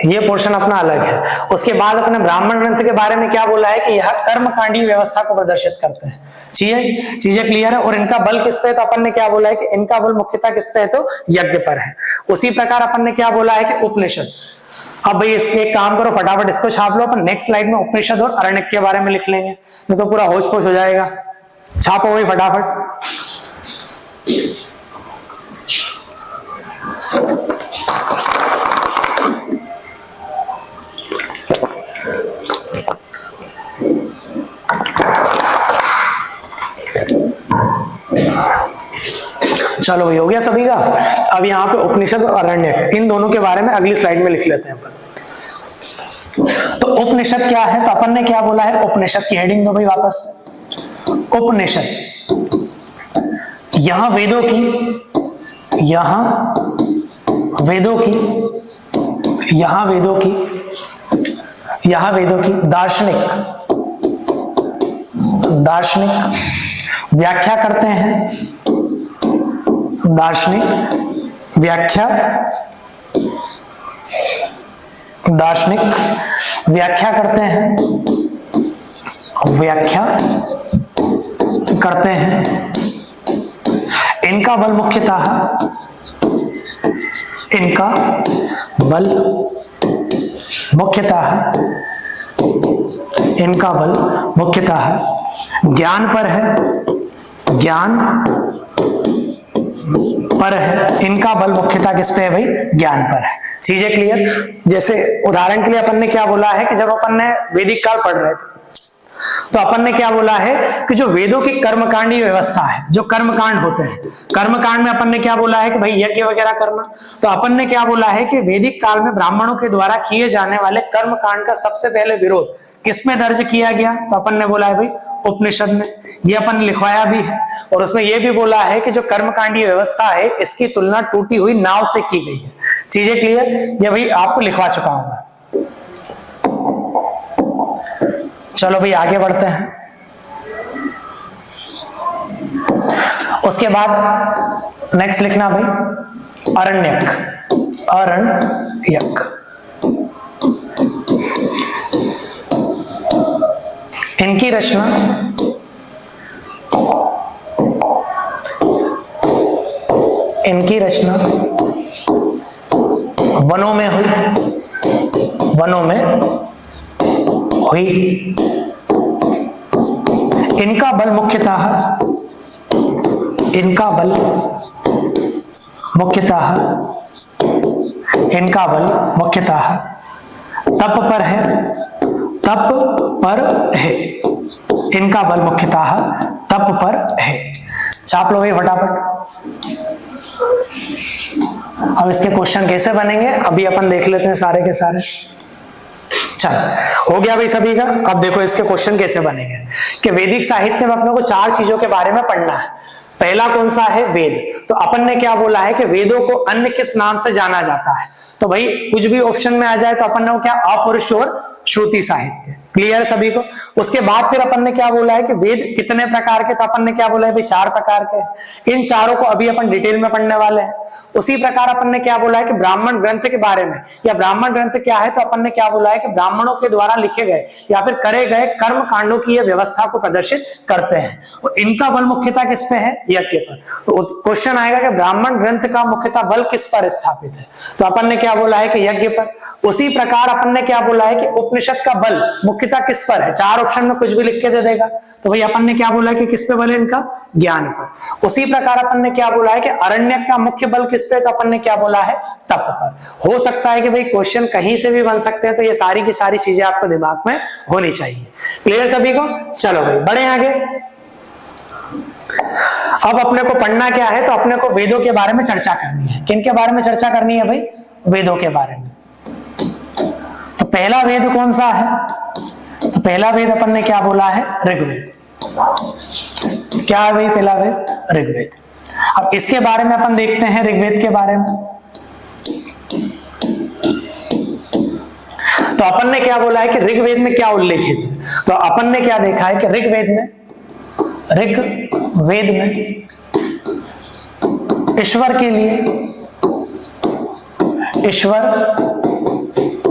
ये पोर्शन अपना अलग है। उसके बाद अपने ब्राह्मण ग्रंथ के बारे में क्या बोला है कि यह कर्मकांडीय व्यवस्था को प्रदर्शित करते हैं। चीजें क्लियर है। और इनका बल किस पे है, तो अपन ने क्या बोला है कि इनका बल मुख्यतः किस पे है, तो यज्ञ पर है। उसी प्रकार अपन ने क्या बोला है कि उपनिषद। अब भाई इसके एक काम करो, फटाफट इसको छाप लो, अपन नेक्स्ट स्लाइड में उपनिषद और अरण्यक के बारे में लिख लेंगे, नहीं तो पूरा होच पोच हो जाएगा। छापो भाई फटाफट। चलो भाई हो गया सभी का। अब यहाँ पे उपनिषद और अरण्यक, इन दोनों के बारे में अगली स्लाइड में लिख लेते हैं अपन। तो उपनिषद क्या है, तो अपन ने क्या बोला है, उपनिषद की हेडिंग दो भाई वापस। उपनिषद यहां वेदों की दार्शनिक व्याख्या करते हैं, दार्शनिक व्याख्या करते हैं। इनका बल मुख्यतः ज्ञान पर है, इनका बल मुख्यतः किस पे है भाई, ज्ञान पर है। चीजें क्लियर? जैसे उदाहरण के लिए अपन ने क्या बोला है कि जब अपन ने वैदिक काल पढ़ रहे थे तो अपन ने क्या बोला है कि जो वेदों की कर्मकांडीय व्यवस्था है, जो कर्मकांड होते हैं, कर्मकांड में अपन ने क्या बोला है कि भाई यज्ञ वगैरह करना। तो अपन ने क्या बोला है कि वैदिक काल में ब्राह्मणों के द्वारा किए जाने वाले कर्मकांड का सबसे पहले विरोध किसमें दर्ज किया गया, तो अपन ने बोला है भाई उपनिषद में। ये अपन लिखवाया भी है और उसमें यह भी बोला है कि जो कर्मकांडीय व्यवस्था है इसकी तुलना टूटी हुई नाव से की गई है। चीजें क्लियर? ये भाई आपको लिखवा चुका हूं मैं। चलो भाई आगे बढ़ते हैं। उसके बाद नेक्स्ट लिखना भाई अरण्यक। इनकी रचना वनों में हुई। इनका बल मुख्यतः तप पर है। इनका बल मुख्यतः तप पर है। छाप लो भाई फटाफट। अब इसके क्वेश्चन कैसे बनेंगे अभी अपन देख लेते हैं सारे के सारे। चल हो गया भाई सभी का। अब देखो इसके क्वेश्चन कैसे बनेंगे कि वैदिक साहित्य में अपने को 4 चीजों के बारे में पढ़ना है। पहला कौन सा है, वेद। तो अपन ने क्या बोला है कि वेदों को अन्य किस नाम से जाना जाता है, तो भाई कुछ भी ऑप्शन में आ जाए तो अपन ने क्या, अपरुष और श्रुति साहित्य। क्लियर सभी को? उसके बाद फिर अपन ने क्या बोला है कि वेद कितने प्रकार के, तो अपन ने क्या बोला है भाई 4 प्रकार के। इन चारों को अभी अपन डिटेल में पढ़ने वाले हैं। उसी प्रकार अपन ने क्या बोला है कि ब्राह्मण ग्रंथ के बारे में, या ब्राह्मण ग्रंथ क्या है, तो अपन ने क्या बोला है कि ब्राह्मणों के द्वारा लिखे गए या फिर करे गए कर्म कांडों की ये व्यवस्था को प्रदर्शित करते हैं। और इनका बल मुख्यतः किस पे है, यज्ञ पर। तो क्वेश्चन आएगा कि ब्राह्मण ग्रंथ का मुख्यतः बल किस पर स्थापित है, तो अपन ने क्या बोला है कि यज्ञ पर। उसी प्रकार अपन ने क्या बोला है कि उपनिषद का बल मुख्यतः किस पर है? चार ऑप्शन में कुछ भी लिख के दे देगा, तो भाई अपन ने क्या बोला कि किस पे बल है इनका? ज्ञान पर। उसी प्रकार अपन ने क्या बोला है कि अरण्यक का मुख्य बल किस पे? तो अपन ने क्या बोला है? तप पर। हो सकता है कि भाई क्वेश्चन कहीं से भी बन सकते हैं, तो ये सारी की सारी चीजें आपको दिमाग में होनी चाहिए। क्लियर सभी को? चलो भाई बढ़े आगे। अब अपने को पढ़ना क्या है? तो अपने को वेदों के बारे में चर्चा करनी है। किन के बारे में चर्चा करनी है भाई? वेदों के बारे में। तो पहला वेद कौन सा है? तो पहला वेद अपन ने क्या बोला है? ऋग्वेद। क्या है भाई पहला वेद? ऋग्वेद। अब इसके बारे में अपन देखते हैं, ऋग्वेद के बारे में। तो अपन ने क्या बोला है कि ऋग्वेद में क्या उल्लेखित है? तो अपन ने क्या देखा है कि ऋग्वेद में ईश्वर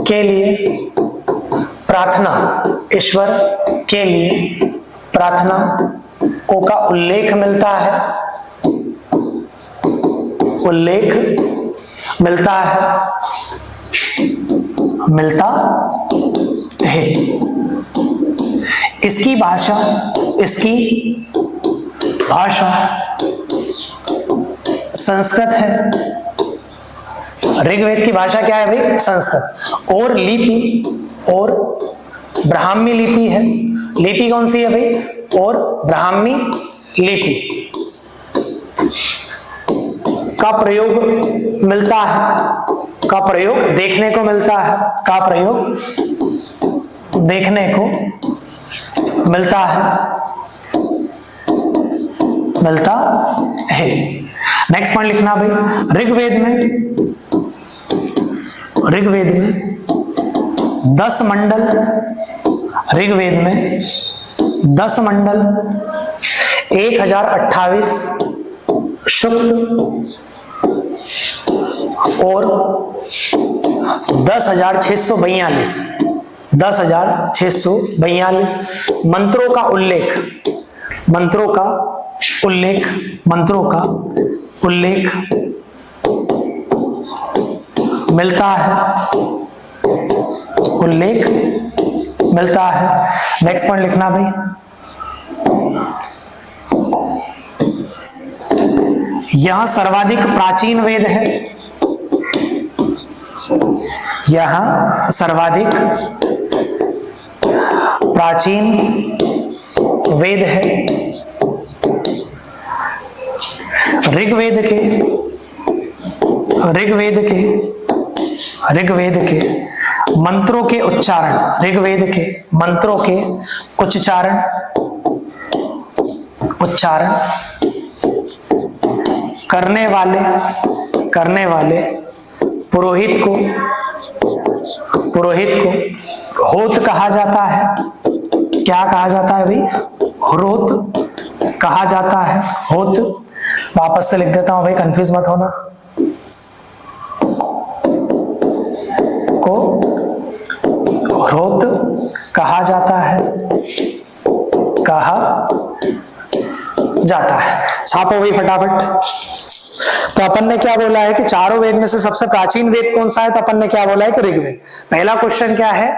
के लिए प्रार्थना, ईश्वर के लिए प्रार्थना को का उल्लेख मिलता है, मिलता है। इसकी भाषा संस्कृत है। ऋग्वेद की भाषा क्या है भाई? संस्कृत। और ब्राह्मी लिपि है। लिपि कौन सी है भाई? और ब्राह्मी लिपि का प्रयोग मिलता है, का प्रयोग देखने को मिलता है, का प्रयोग देखने को मिलता है। नेक्स्ट पॉइंट लिखना भाई, ऋग्वेद में 10 मंडल, ऋग्वेद में 10 मंडल, 1028 सूक्त और 10,642 मंत्रों का उल्लेख मिलता है। नेक्स्ट पॉइंट लिखना भाई, यह सर्वाधिक प्राचीन वेद है। यह सर्वाधिक प्राचीन वेद है। ऋग्वेद के मंत्रों के उच्चारण करने वाले पुरोहित को होत कहा जाता है। क्या कहा जाता है भाई? होत कहा जाता है। होत वापस से लिख देता हूं भाई, कंफ्यूज मत होना। को होत कहा जाता है। छापो भाई फटाफट। तो अपन ने क्या बोला है कि चारों वेद में से सबसे प्राचीन वेद कौन सा है? तो अपन ने क्या बोला है कि ऋग्वेद। पहला क्वेश्चन क्या है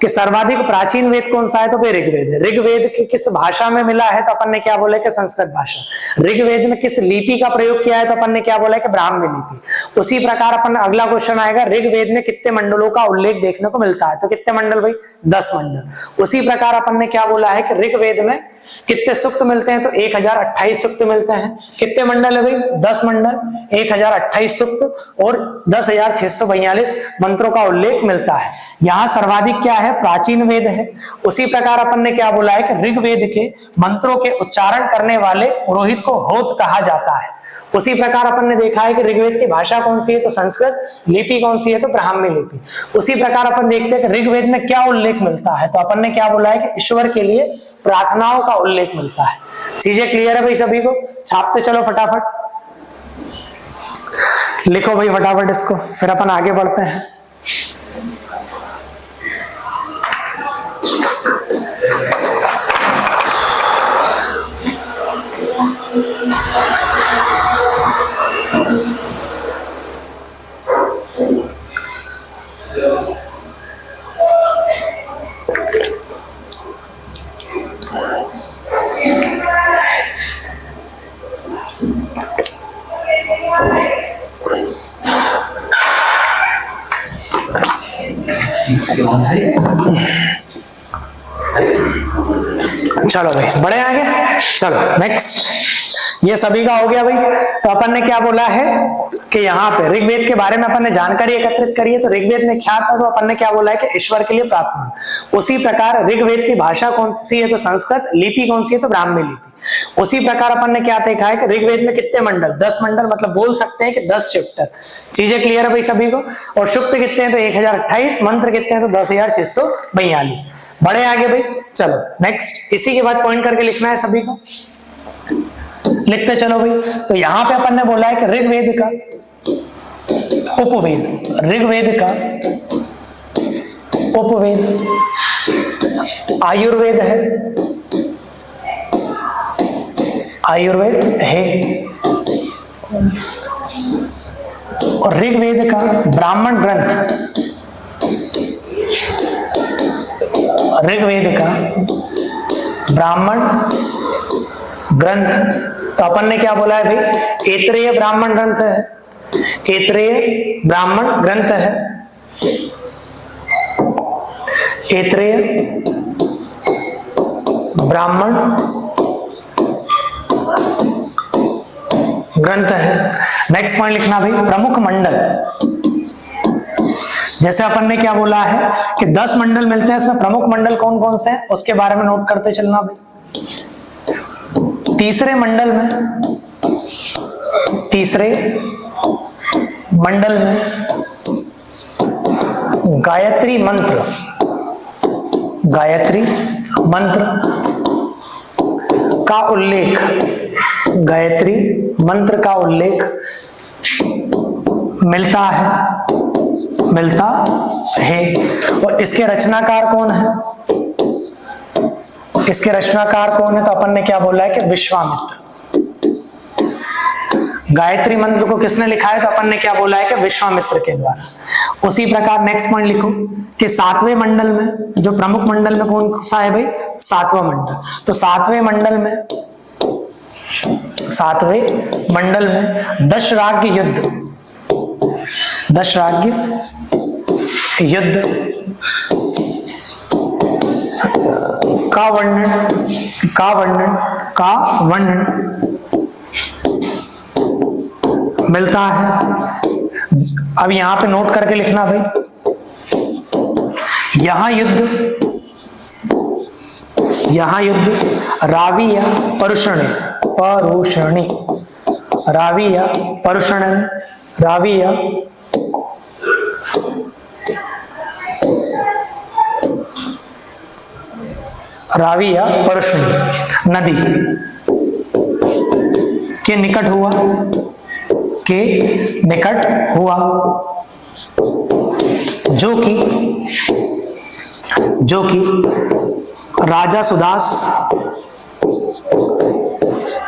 कि सर्वाधिक प्राचीन वेद कौन सा है? तो भाई ऋग्वेद है। ऋग्वेद की किस भाषा में मिला है? तो अपन ने क्या बोला है कि संस्कृत भाषा। ऋग्वेद में किस लिपि का प्रयोग किया है? तो अपन ने क्या बोला है कि ब्राह्मी लिपि। उसी प्रकार अपन अगला क्वेश्चन आएगा, ऋग्वेद में कितने मंडलों का उल्लेख देखने को मिलता है? तो कितने मंडल भाई? 10 मंडल। उसी प्रकार अपन ने क्या बोला है कि ऋग्वेद में कितने सूक्त मिलते हैं? तो 1028 सूक्त मिलते हैं। कितने मंडल है भाई? 10 मंडल, 1028 सूक्त और 10,642 मंत्रों का उल्लेख मिलता है। यहाँ सर्वाधिक क्या है? प्राचीन वेद है। उसी प्रकार अपन ने क्या बोला है कि ऋग्वेद के मंत्रों के उच्चारण करने वाले पुरोहित को होत कहा जाता है। उसी प्रकार अपन ने देखा है कि ऋग्वेद की भाषा कौन सी है? तो संस्कृत। लिपि कौन सी है? तो ब्राह्मी लिपि। उसी प्रकार अपन देखते हैं कि ऋग्वेद में क्या उल्लेख मिलता है? तो अपन ने क्या बोला है कि ईश्वर के लिए प्रार्थनाओं का उल्लेख मिलता है। चीजें क्लियर है भाई सभी को? छापते चलो फटाफट, लिखो भाई फटाफट इसको, फिर अपन आगे बढ़ते हैं। चलो भाई बढ़े आगे। चलो नेक्स्ट, ये सभी का हो गया भाई। तो अपन ने क्या बोला है कि यहाँ पे ऋग्वेद के बारे में अपन ने जानकारी एकत्रित करी है। तो ऋग्वेद में क्या था, तो अपन ने क्या बोला है कि ईश्वर के लिए प्रार्थना। उसी प्रकार ऋग्वेद की भाषा कौन सी है, तो संस्कृत। लिपि कौन सी है, तो ब्राह्मी लिपि। उसी प्रकार अपन ने क्या देखा है कि ऋग्वेद में कितने मंडल, 10 मंडल, मतलब बोल सकते हैं कि 10 चैप्टर। चीजें क्लियर है भाई सभी को। और सूक्त कितने हैं, तो 1028। मंत्र कितने हैं, तो 10,642। बड़े आगे भाई। चलो नेक्स्ट, इसी के बाद पॉइंट करके लिखना है सभी को। लिखते चलो भाई। तो यहां पे अपन ने बोला है कि ऋग्वेद का उपवेद, ऋग्वेद का उपवेद आयुर्वेद है, आयुर्वेद है। और ऋग्वेद का ब्राह्मण ग्रंथ, ऋग्वेद का ब्राह्मण ग्रंथ। तो अपन ने क्या बोला है भाई, ऐत्रेय ब्राह्मण ग्रंथ है, ऐत्रेय ब्राह्मण ग्रंथ है, ऐत्रेय ब्राह्मण ग्रंथ है। नेक्स्ट पॉइंट लिखना भाई, प्रमुख मंडल। जैसे अपन ने क्या बोला है कि 10 मंडल मिलते हैं, इसमें प्रमुख मंडल कौन कौन से हैं उसके बारे में नोट करते चलना भाई। तीसरे मंडल में, तीसरे मंडल में गायत्री मंत्र, गायत्री मंत्र का उल्लेख, गायत्री मंत्र का उल्लेख मिलता है, मिलता है। और इसके रचनाकार कौन है, इसके रचनाकार कौन है, तो अपन ने क्या बोला है कि विश्वामित्र। गायत्री मंत्र को किसने लिखा है, तो अपन ने क्या बोला है कि विश्वामित्र के द्वारा। उसी प्रकार नेक्स्ट पॉइंट लिखो कि 7वें मंडल में, जो प्रमुख मंडल में कौन सा है भाई, 7वां मंडल। तो 7वें मंडल में, 7वें मंडल में दशराज्य युद्ध, दशराज्य युद्ध का वर्णन, का वर्णन, का वर्णन मिलता है। अब यहां पे नोट करके लिखना भाई, यहां युद्ध, यहां युद्ध रावी या परुषणी, परुषणी, रावी या परुषण, रावी या रावी या परुषणी नदी के निकट हुआ, के निकट हुआ, जो कि राजा सुदास,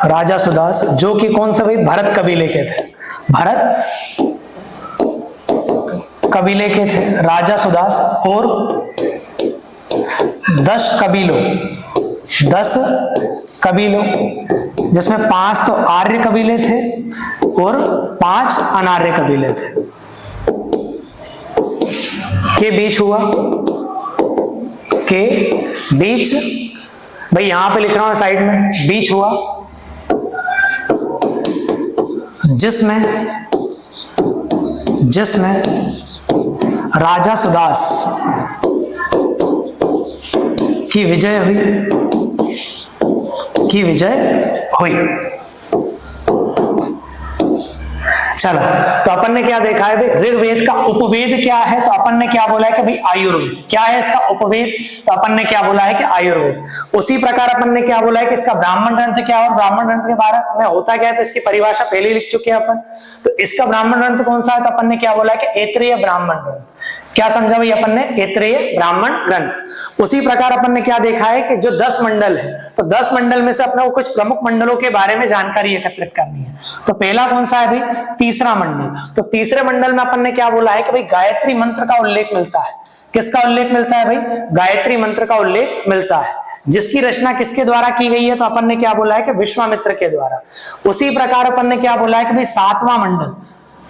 राजा सुदास जो कि कौन सा भाई, भरत कबीले के थे, भरत कबीले के थे राजा सुदास। और 10 कबीलों, 10 कबीलों, जिसमें 5 तो आर्य कबीले थे और 5 अनार्य कबीले थे, के बीच हुआ, के बीच भाई यहां पे लिख रहा हूं साइड में, बीच हुआ, जिसमें, जिसमें राजा सुदास की विजय हुई, की विजय हुई। चलो, तो अपन ने क्या देखा है भाई, ऋग्वेद का उपवेद क्या है, तो अपन ने क्या बोला है कि भाई आयुर्वेद। क्या है इसका उपवेद, तो अपन ने क्या बोला है कि आयुर्वेद। उसी प्रकार अपन ने क्या बोला है कि इसका ब्राह्मण ग्रंथ क्या है, और ब्राह्मण ग्रंथ के बारे में होता क्या है, तो इसकी परिभाषा पहले ही लिख चुके हैं अपन। तो इसका ब्राह्मण ग्रंथ कौन सा है, तो अपन ने क्या बोला है कि ऐत्रेय ब्राह्मण ग्रंथ। क्या समझा भाई अपन ने, ऐत्रेय ब्राह्मण ग्रंथ। उसी प्रकार अपन ने क्या देखा है कि जो 10 मंडल है, तो 10 मंडल में से अपने को कुछ प्रमुख मंडलों के बारे में जानकारी एकत्रित करनी है। तो पहला कौन सा है भाई, तीसरा मंडल। तो तीसरे मंडल में अपन ने क्या बोला है कि भाई गायत्री मंत्र का उल्लेख मिलता है। किसका उल्लेख मिलता है भाई, गायत्री मंत्र का उल्लेख मिलता है, जिसकी रचना किसके द्वारा की गई है, तो अपन ने क्या बोला है कि विश्वामित्र के द्वारा। उसी प्रकार अपन ने क्या बोला है कि भाई 7वां मंडल,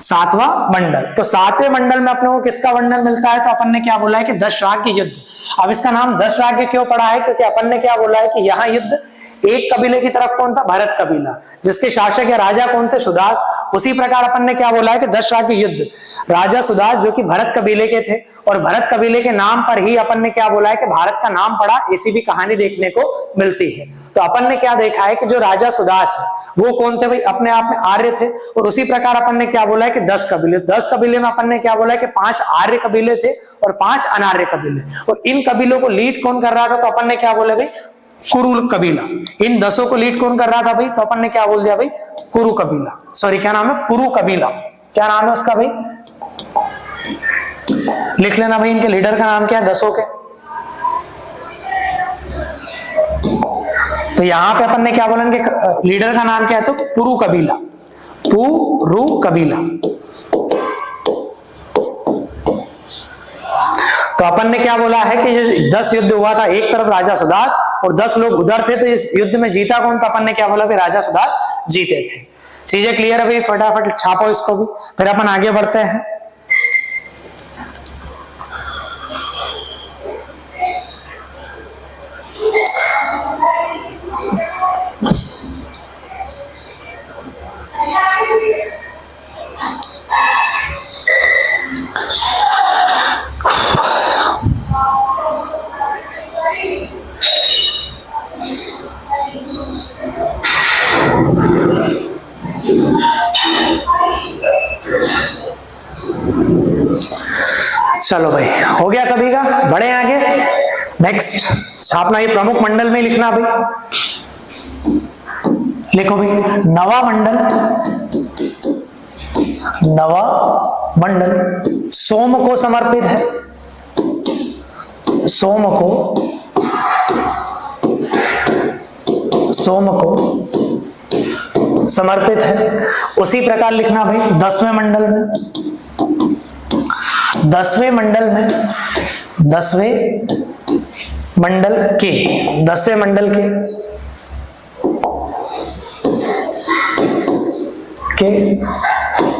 सातवां मंडल। तो सातवें मंडल में अपने को किसका वर्णन मिलता है? तो अपन ने क्या बोला है कि दशराग्य युद्ध। अब इसका नाम दशराग्य क्यों पड़ा है? क्योंकि अपन ने क्या बोला है कि यहाँ युद्ध एक कबीले की तरफ कौन था? भरत कबीला, जिसके शासक या राजा कौन थे? सुदास। उसी प्रकार अपन ने क्या बोला है कि दशराग्य युद्ध, राजा सुदास जो कि भरत कबीले के थे, और भरत कबीले के नाम पर ही अपन ने क्या बोला है कि भारत का नाम पड़ा, ऐसी भी कहानी देखने को मिलती है। तो अपन ने क्या देखा है कि जो राजा सुदास है वो कौन थे भाई? अपने आप में आर्य थे। और उसी प्रकार अपन ने क्या बोला है कि 10 कबीले, 10 कबीले में अपन ने क्या बोला है कि 5 आर्य कबीले थे और 5 अनार्य कबीले। और इन कबीलों को लीड कौन कर रहा था? तो अपन ने क्या बोला भाई? कुरु कबीला। इन 10 को लीड कौन कर रहा था भाई? तो अपन ने क्या बोल दिया भाई? कुरु कबीला। सॉरी, क्या नाम है? पुरु कबीला। क्या नाम है उसका भाई? लिख लेना भाई, इनके लीडर का नाम क्या है 10 के। तो यहां पे अपन ने क्या बोला? इनके लीडर का नाम क्या है? तो पुरु कबीला, पुरु कबीला। तो अपन ने क्या बोला है कि जो 10 युद्ध हुआ था, एक तरफ राजा सुदास और 10 लोग उधर थे, तो इस युद्ध में जीता कौन था? अपन ने क्या बोला कि राजा सुदास जीते थे। चीजें क्लियर है भाई? फटाफट छापो इसको भी, फिर अपन आगे बढ़ते हैं। चलो भाई, हो गया सभी का? बढ़े आगे। नेक्स्ट छापना, ये प्रमुख मंडल में लिखना भाई। लिखो भाई, नवा मंडल, नवा मंडल सोम को समर्पित है, सोम को समर्पित है। उसी प्रकार लिखना भाई 10वें मंडल में, 10वें मंडल में, 10वें मंडल के, 10वें मंडल के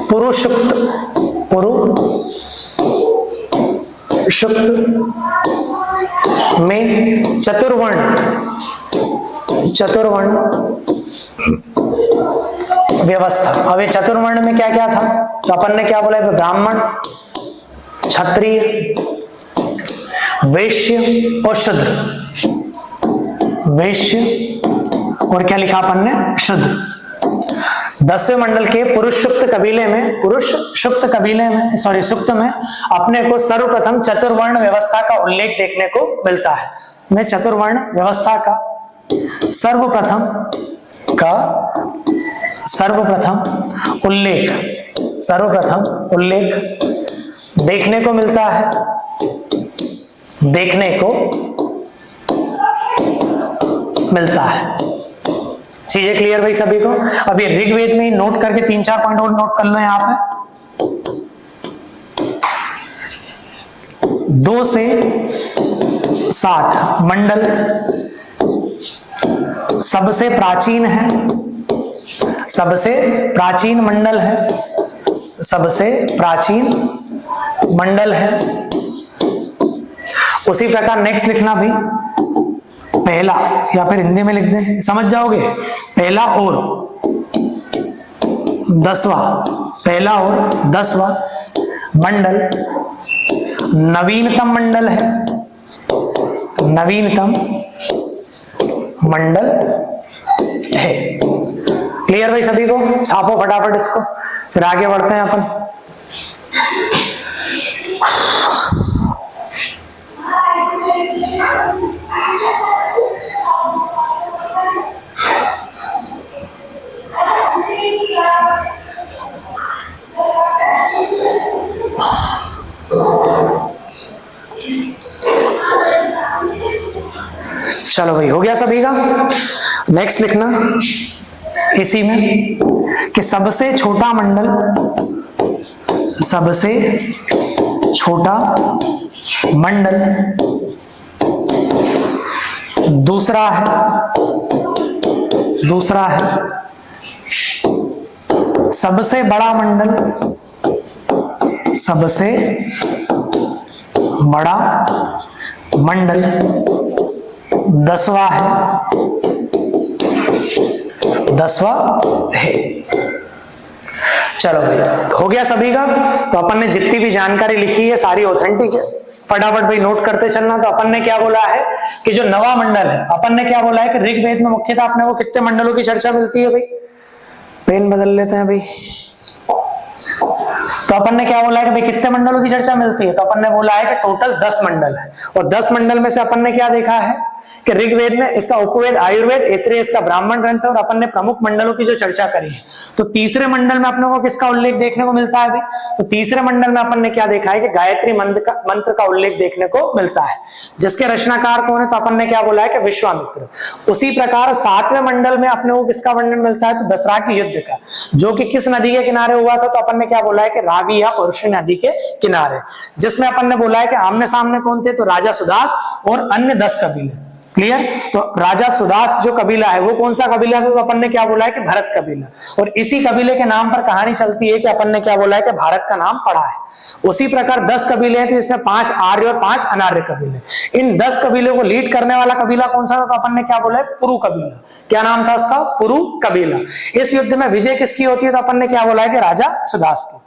पुरुषुक्त, पुरुषुक्त में चतुर्वर्ण, चतुर्वर्ण व्यवस्था। अब ये चतुर्वर्ण में क्या क्या था? तो अपन ने क्या बोला? ब्राह्मण, क्षत्रिय, वैश्य और शूद्र। वैश्य और क्या लिखा अपन ने? शूद्र। 10वें मंडल के पुरुष सुक्त कबीले में, पुरुष सुक्त कबीले में, सॉरी सुक्त में अपने को सर्वप्रथम चतुर्वर्ण व्यवस्था का उल्लेख देखने को मिलता है। मैं चतुर्वर्ण व्यवस्था का सर्वप्रथम उल्लेख देखने को मिलता है, देखने को मिलता है। चीजें क्लियर भाई सभी को? अब ये ऋग्वेद में नोट करके 3-4 पॉइंट और नोट कर लो। यहाँ पे 2 से 7 मंडल सबसे प्राचीन है, सबसे प्राचीन मंडल है, सबसे प्राचीन मंडल है। उसी प्रकार नेक्स्ट लिखना भी पहला, या फिर हिंदी में लिख दें, समझ जाओगे। पहला और 10वां, पहला और 10वां मंडल नवीनतम मंडल है, नवीनतम मंडल है। क्लियर भाई सभी को? छापो फटाफट इसको, फिर आगे बढ़ते हैं अपन। चलो भाई, हो गया सभी का? नेक्स्ट लिखना इसी में कि सबसे छोटा मंडल, सबसे छोटा मंडल दूसरा है, सबसे बड़ा मंडल सबसे बड़ा मंडल 10वां है। चलो भाई, हो गया सभी का। तो अपन ने जितनी भी जानकारी लिखी है सारी ऑथेंटिक है, फटाफट भाई नोट करते चलना। तो अपन ने क्या बोला है कि जो नवा मंडल है, अपन ने क्या बोला है कि ऋग्वेद में मुख्यतः अपने को कितने मंडलों की चर्चा मिलती है भाई, पेन बदल लेते हैं भाई। तो अपन ने क्या बोला है कि भाई कितने मंडलों की चर्चा मिलती है, तो अपन ने बोला है कि टोटल 10 मंडल है। और 10 मंडल में से अपन ने क्या देखा है कि ऋग्वेद में इसका उपवेद आयुर्वेद, ऐत्रेय इसका ब्राह्मण ग्रंथ है। और अपन ने प्रमुख मंडलों की जो चर्चा करी है, तो तीसरे मंडल में अपने को किसका उल्लेख देखने को मिलता है भाई, तो तीसरे मंडल में अपन ने क्या देखा है कि गायत्री मंत्र का उल्लेख देखने को मिलता है, जिसके रचनाकार कौन है, तो अपन ने क्या बोला है कि विश्वामित्र। उसी प्रकार 7वें मंडल में अपने को किसका वर्णन मिलता है, तो दसरा के युद्ध का, जो कि किस नदी के किनारे हुआ था, तो अपन ने क्या बोला है कि रावी या पुरुष नदी के किनारे, जिसमें अपन ने बोला है कि आमने सामने कौन थे, तो राजा सुदास और अन्य 10 कबीले। क्लियर। तो राजा सुदास जो कबीला है वो कौन सा कबीला है, तो अपन ने क्या बोला है कि भरत कबीला। और इसी कबीले के नाम पर कहानी चलती है कि अपन ने क्या बोला है कि भारत का नाम पड़ा है। उसी प्रकार 10 कबीले हैं, तो इसमें 5 आर्य और 5 अनार्य कबीले। इन 10 कबीलों को लीड करने वाला कबीला कौन सा था, तो अपन ने क्या बोला है पुरु कबीला। क्या नाम था उसका, पुरु कबीला। इस युद्ध में विजय किसकी होती है, तो अपन ने क्या बोला है कि राजा सुदास की।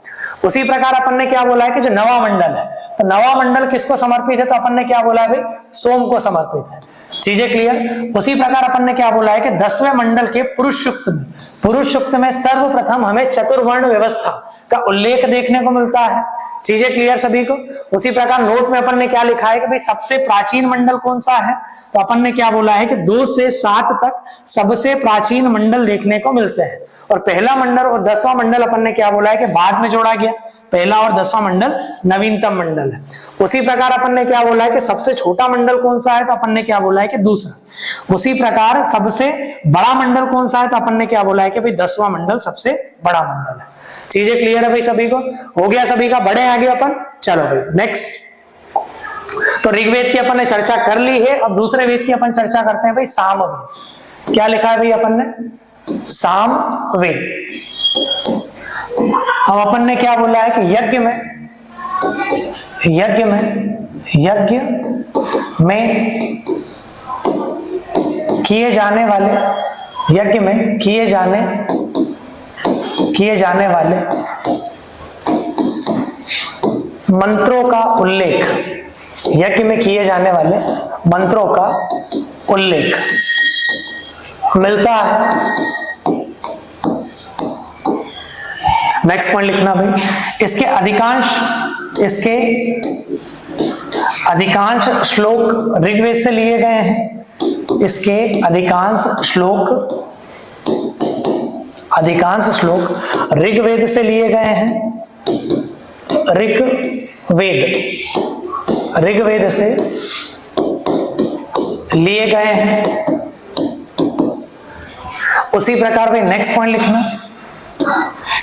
उसी प्रकार अपन ने क्या बोला है कि जो नवा मंडल है, तो नवा मंडल किसको समर्पित है, तो अपन ने क्या बोला है भाई सोम को समर्पित है। चीजें क्लियर। उसी प्रकार अपन ने क्या बोला है कि 10वें मंडल के पुरुष सूक्त में सर्वप्रथम हमें चतुर्वर्ण व्यवस्था का उल्लेख देखने को मिलता है। चीजें क्लियर सभी को। उसी प्रकार नोट में अपन ने क्या लिखा है कि भाई सबसे प्राचीन मंडल कौन सा है, तो अपन ने क्या बोला है कि 2 से 7 तक सबसे प्राचीन मंडल देखने को मिलते हैं। और पहला मंडल और 10वां मंडल अपन ने क्या बोला है कि बाद में जोड़ा गया, पहला और 10वां मंडल नवीनतम मंडल है। उसी प्रकार अपन ने क्या बोला है कि सबसे छोटा मंडल कौन सा है, तो अपन ने क्या बोला है कि दूसरा। उसी प्रकार सबसे बड़ा मंडल कौन सा है, तो अपन ने क्या बोला है कि भाई 10वां मंडल सबसे बड़ा मंडल है। चीजें क्लियर है भाई सभी को, हो गया सभी का, बढ़े आगे अपन। चलो भाई नेक्स्ट। तो ऋग्वेद की अपन ने चर्चा कर ली है, अब दूसरे वेद की अपन चर्चा करते हैं भाई सामवेद। क्या लिखा है भाई अपन ने, सामवेद। अब अपन ने क्या बोला है कि यज्ञ में किए जाने वाले, यज्ञ में किए जाने वाले मंत्रों का उल्लेख, यज्ञ में किए जाने वाले मंत्रों का उल्लेख मिलता है। नेक्स्ट पॉइंट लिखना भाई, इसके अधिकांश श्लोक ऋग्वेद से लिए गए हैं। इसके अधिकांश श्लोक ऋग्वेद से लिए गए हैं। ऋग्वेद से लिए गए हैं। उसी प्रकार भाई नेक्स्ट पॉइंट लिखना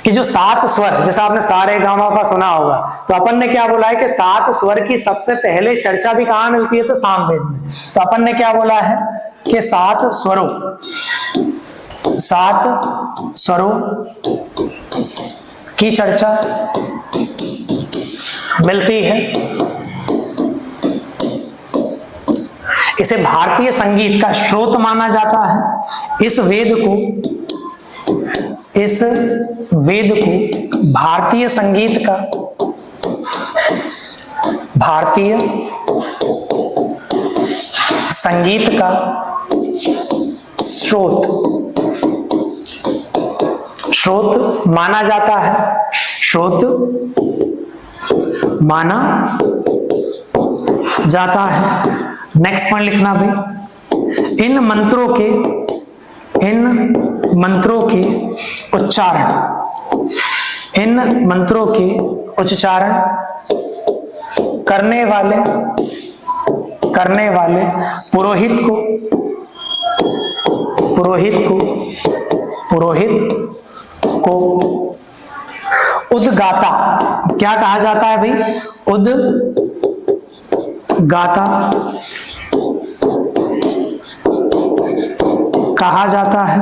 कि जो 7 स्वर, जैसा आपने सारे गामा का सुना होगा, तो अपन ने क्या बोला है कि 7 स्वर की सबसे पहले चर्चा भी कहां मिलती है, तो सामवेद में। तो अपन ने क्या बोला है कि 7 स्वरों की चर्चा मिलती है। इसे भारतीय संगीत का स्रोत माना जाता है। इस वेद को भारतीय संगीत का स्रोत माना जाता है। नेक्स्ट पॉइंट लिखना भाई, इन मंत्रों के उच्चारण करने वाले पुरोहित को उद्गाता क्या कहा जाता है भाई, उद्गाता कहा जाता है।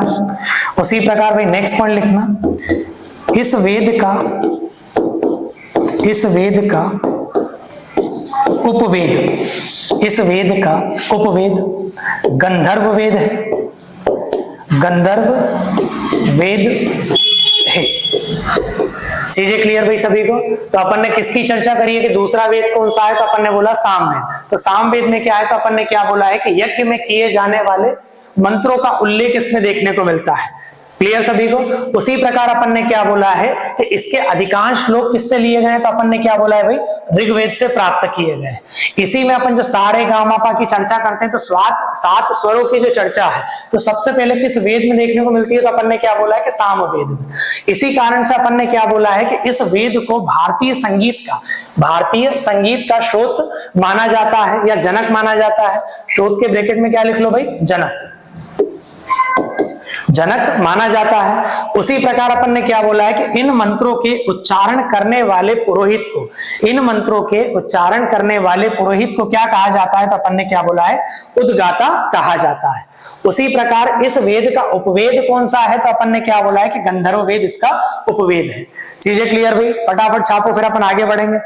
उसी प्रकार भाई नेक्स्ट पॉइंट लिखना, इस वेद इस वेद का उपवेद, इस वेद का उपवेद गंधर्व वेद है, गंधर्व वेद है। चीजें क्लियर भाई सभी को? तो अपन ने किसकी चर्चा करी है कि दूसरा वेद कौन सा है, तो अपन ने बोला सामवेद। तो सामवेद में क्या है, तो अपन ने क्या बोला है कि यज्ञ में किए जाने वाले मंत्रों का उल्लेख इसमें देखने को मिलता है। क्लियर सभी को? उसी प्रकार अपन ने क्या बोला है कि इसके अधिकांश श्लोक किससे लिए गए, तो अपन ने क्या बोला है भाई, ऋग्वेद से प्राप्त किए गए। इसी में अपन जो सारे गामापा की चर्चा करते हैं, तो सात स्वरों की जो चर्चा है तो सबसे पहले किस वेद में देखने को मिलती है, तो अपन ने क्या बोला है कि सामवेद में। इसी कारण से अपन ने क्या बोला है कि इस वेद को भारतीय संगीत का स्रोत माना जाता है या जनक माना जाता है। स्रोत के ब्रैकेट में क्या लिख लो भाई, जनक माना जाता है। उसी प्रकार अपन ने क्या बोला है कि इन मंत्रों के उच्चारण करने वाले पुरोहित को, इन मंत्रों के उच्चारण करने वाले पुरोहित को क्या कहा जाता है, तो अपन ने क्या बोला है, उद्गाता कहा जाता है। उसी प्रकार इस वेद का उपवेद कौन सा है, तो अपन ने क्या बोला है कि गंधर्व वेद इसका उपवेद है। चीजें क्लियर भाई? फटाफट छापो, फिर अपन आगे बढ़ेंगे।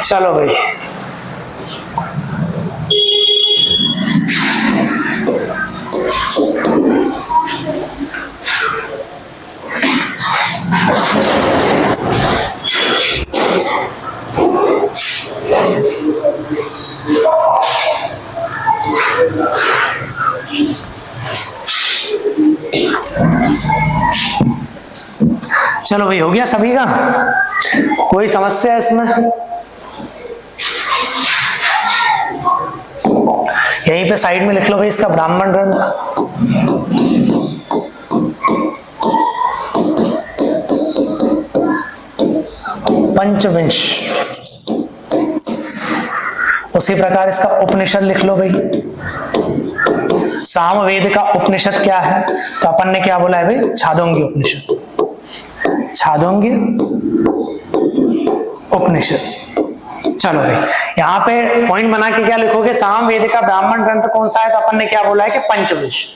चलो भाई, चलो भाई, हो गया सभी का? कोई समस्या है इसमें? यहीं पे साइड में लिख लो भाई इसका ब्राह्मण ग्रंथ। पंचविंश। उसी प्रकार इसका उपनिषद लिख लो भाई। सामवेद का उपनिषद क्या है, तो अपन ने क्या बोला है भाई, छांदोग्य उपनिषद। छांदोग्य उपनिषद। चलो भाई, यहाँ पे पॉइंट बना के क्या लिखोगे, सामवेद का ब्राह्मण ग्रंथ कौन सा है, तो अपन ने क्या बोला है कि पंचविंश।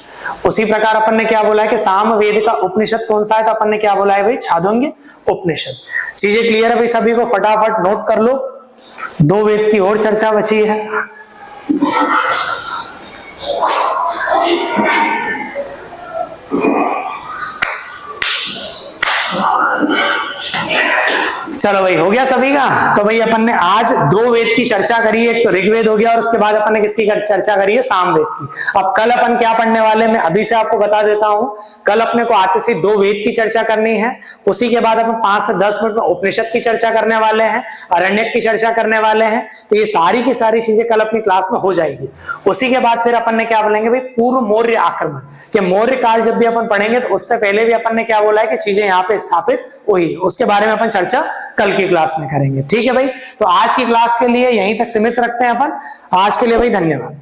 उसी प्रकार अपन ने क्या बोला है कि सामवेद का उपनिषद कौन सा है, तो अपन ने क्या बोला है भाई, छांदोग्य उपनिषद। चीजें क्लियर है भाई सभी को? फटाफट नोट कर लो, 2 वेद की और चर्चा बची है। चलो भाई, हो गया सभी का? तो भाई अपन ने आज 2 वेद की चर्चा करी है, एक तो ऋग्वेद हो गया और उसके बाद अपन ने किसकी चर्चा करी है, सामवेद की। अब कल अपन क्या पढ़ने वाले, मैं अभी से आपको बता देता हूं। कल अपने को आते से 2 वेद की चर्चा करनी है, उसी के बाद अपन 5 से 10 मिनट में उपनिषद की चर्चा करने वाले हैं, अरण्यक की चर्चा करने वाले हैं। तो ये सारी की सारी चीजें कल अपनी क्लास में हो जाएगी। उसी के बाद फिर अपन ने क्या बोलेंगे भाई, पूर्व मौर्य आक्रमण के मौर्य काल जब भी अपन पढ़ेंगे तो उससे पहले भी अपन ने क्या बोला है कि चीजें यहाँ पे स्थापित हुई, उसके बारे में अपन चर्चा कल की क्लास में करेंगे। ठीक है भाई? तो आज की क्लास के लिए यहीं तक सीमित रखते हैं अपन। आज के लिए भाई धन्यवाद।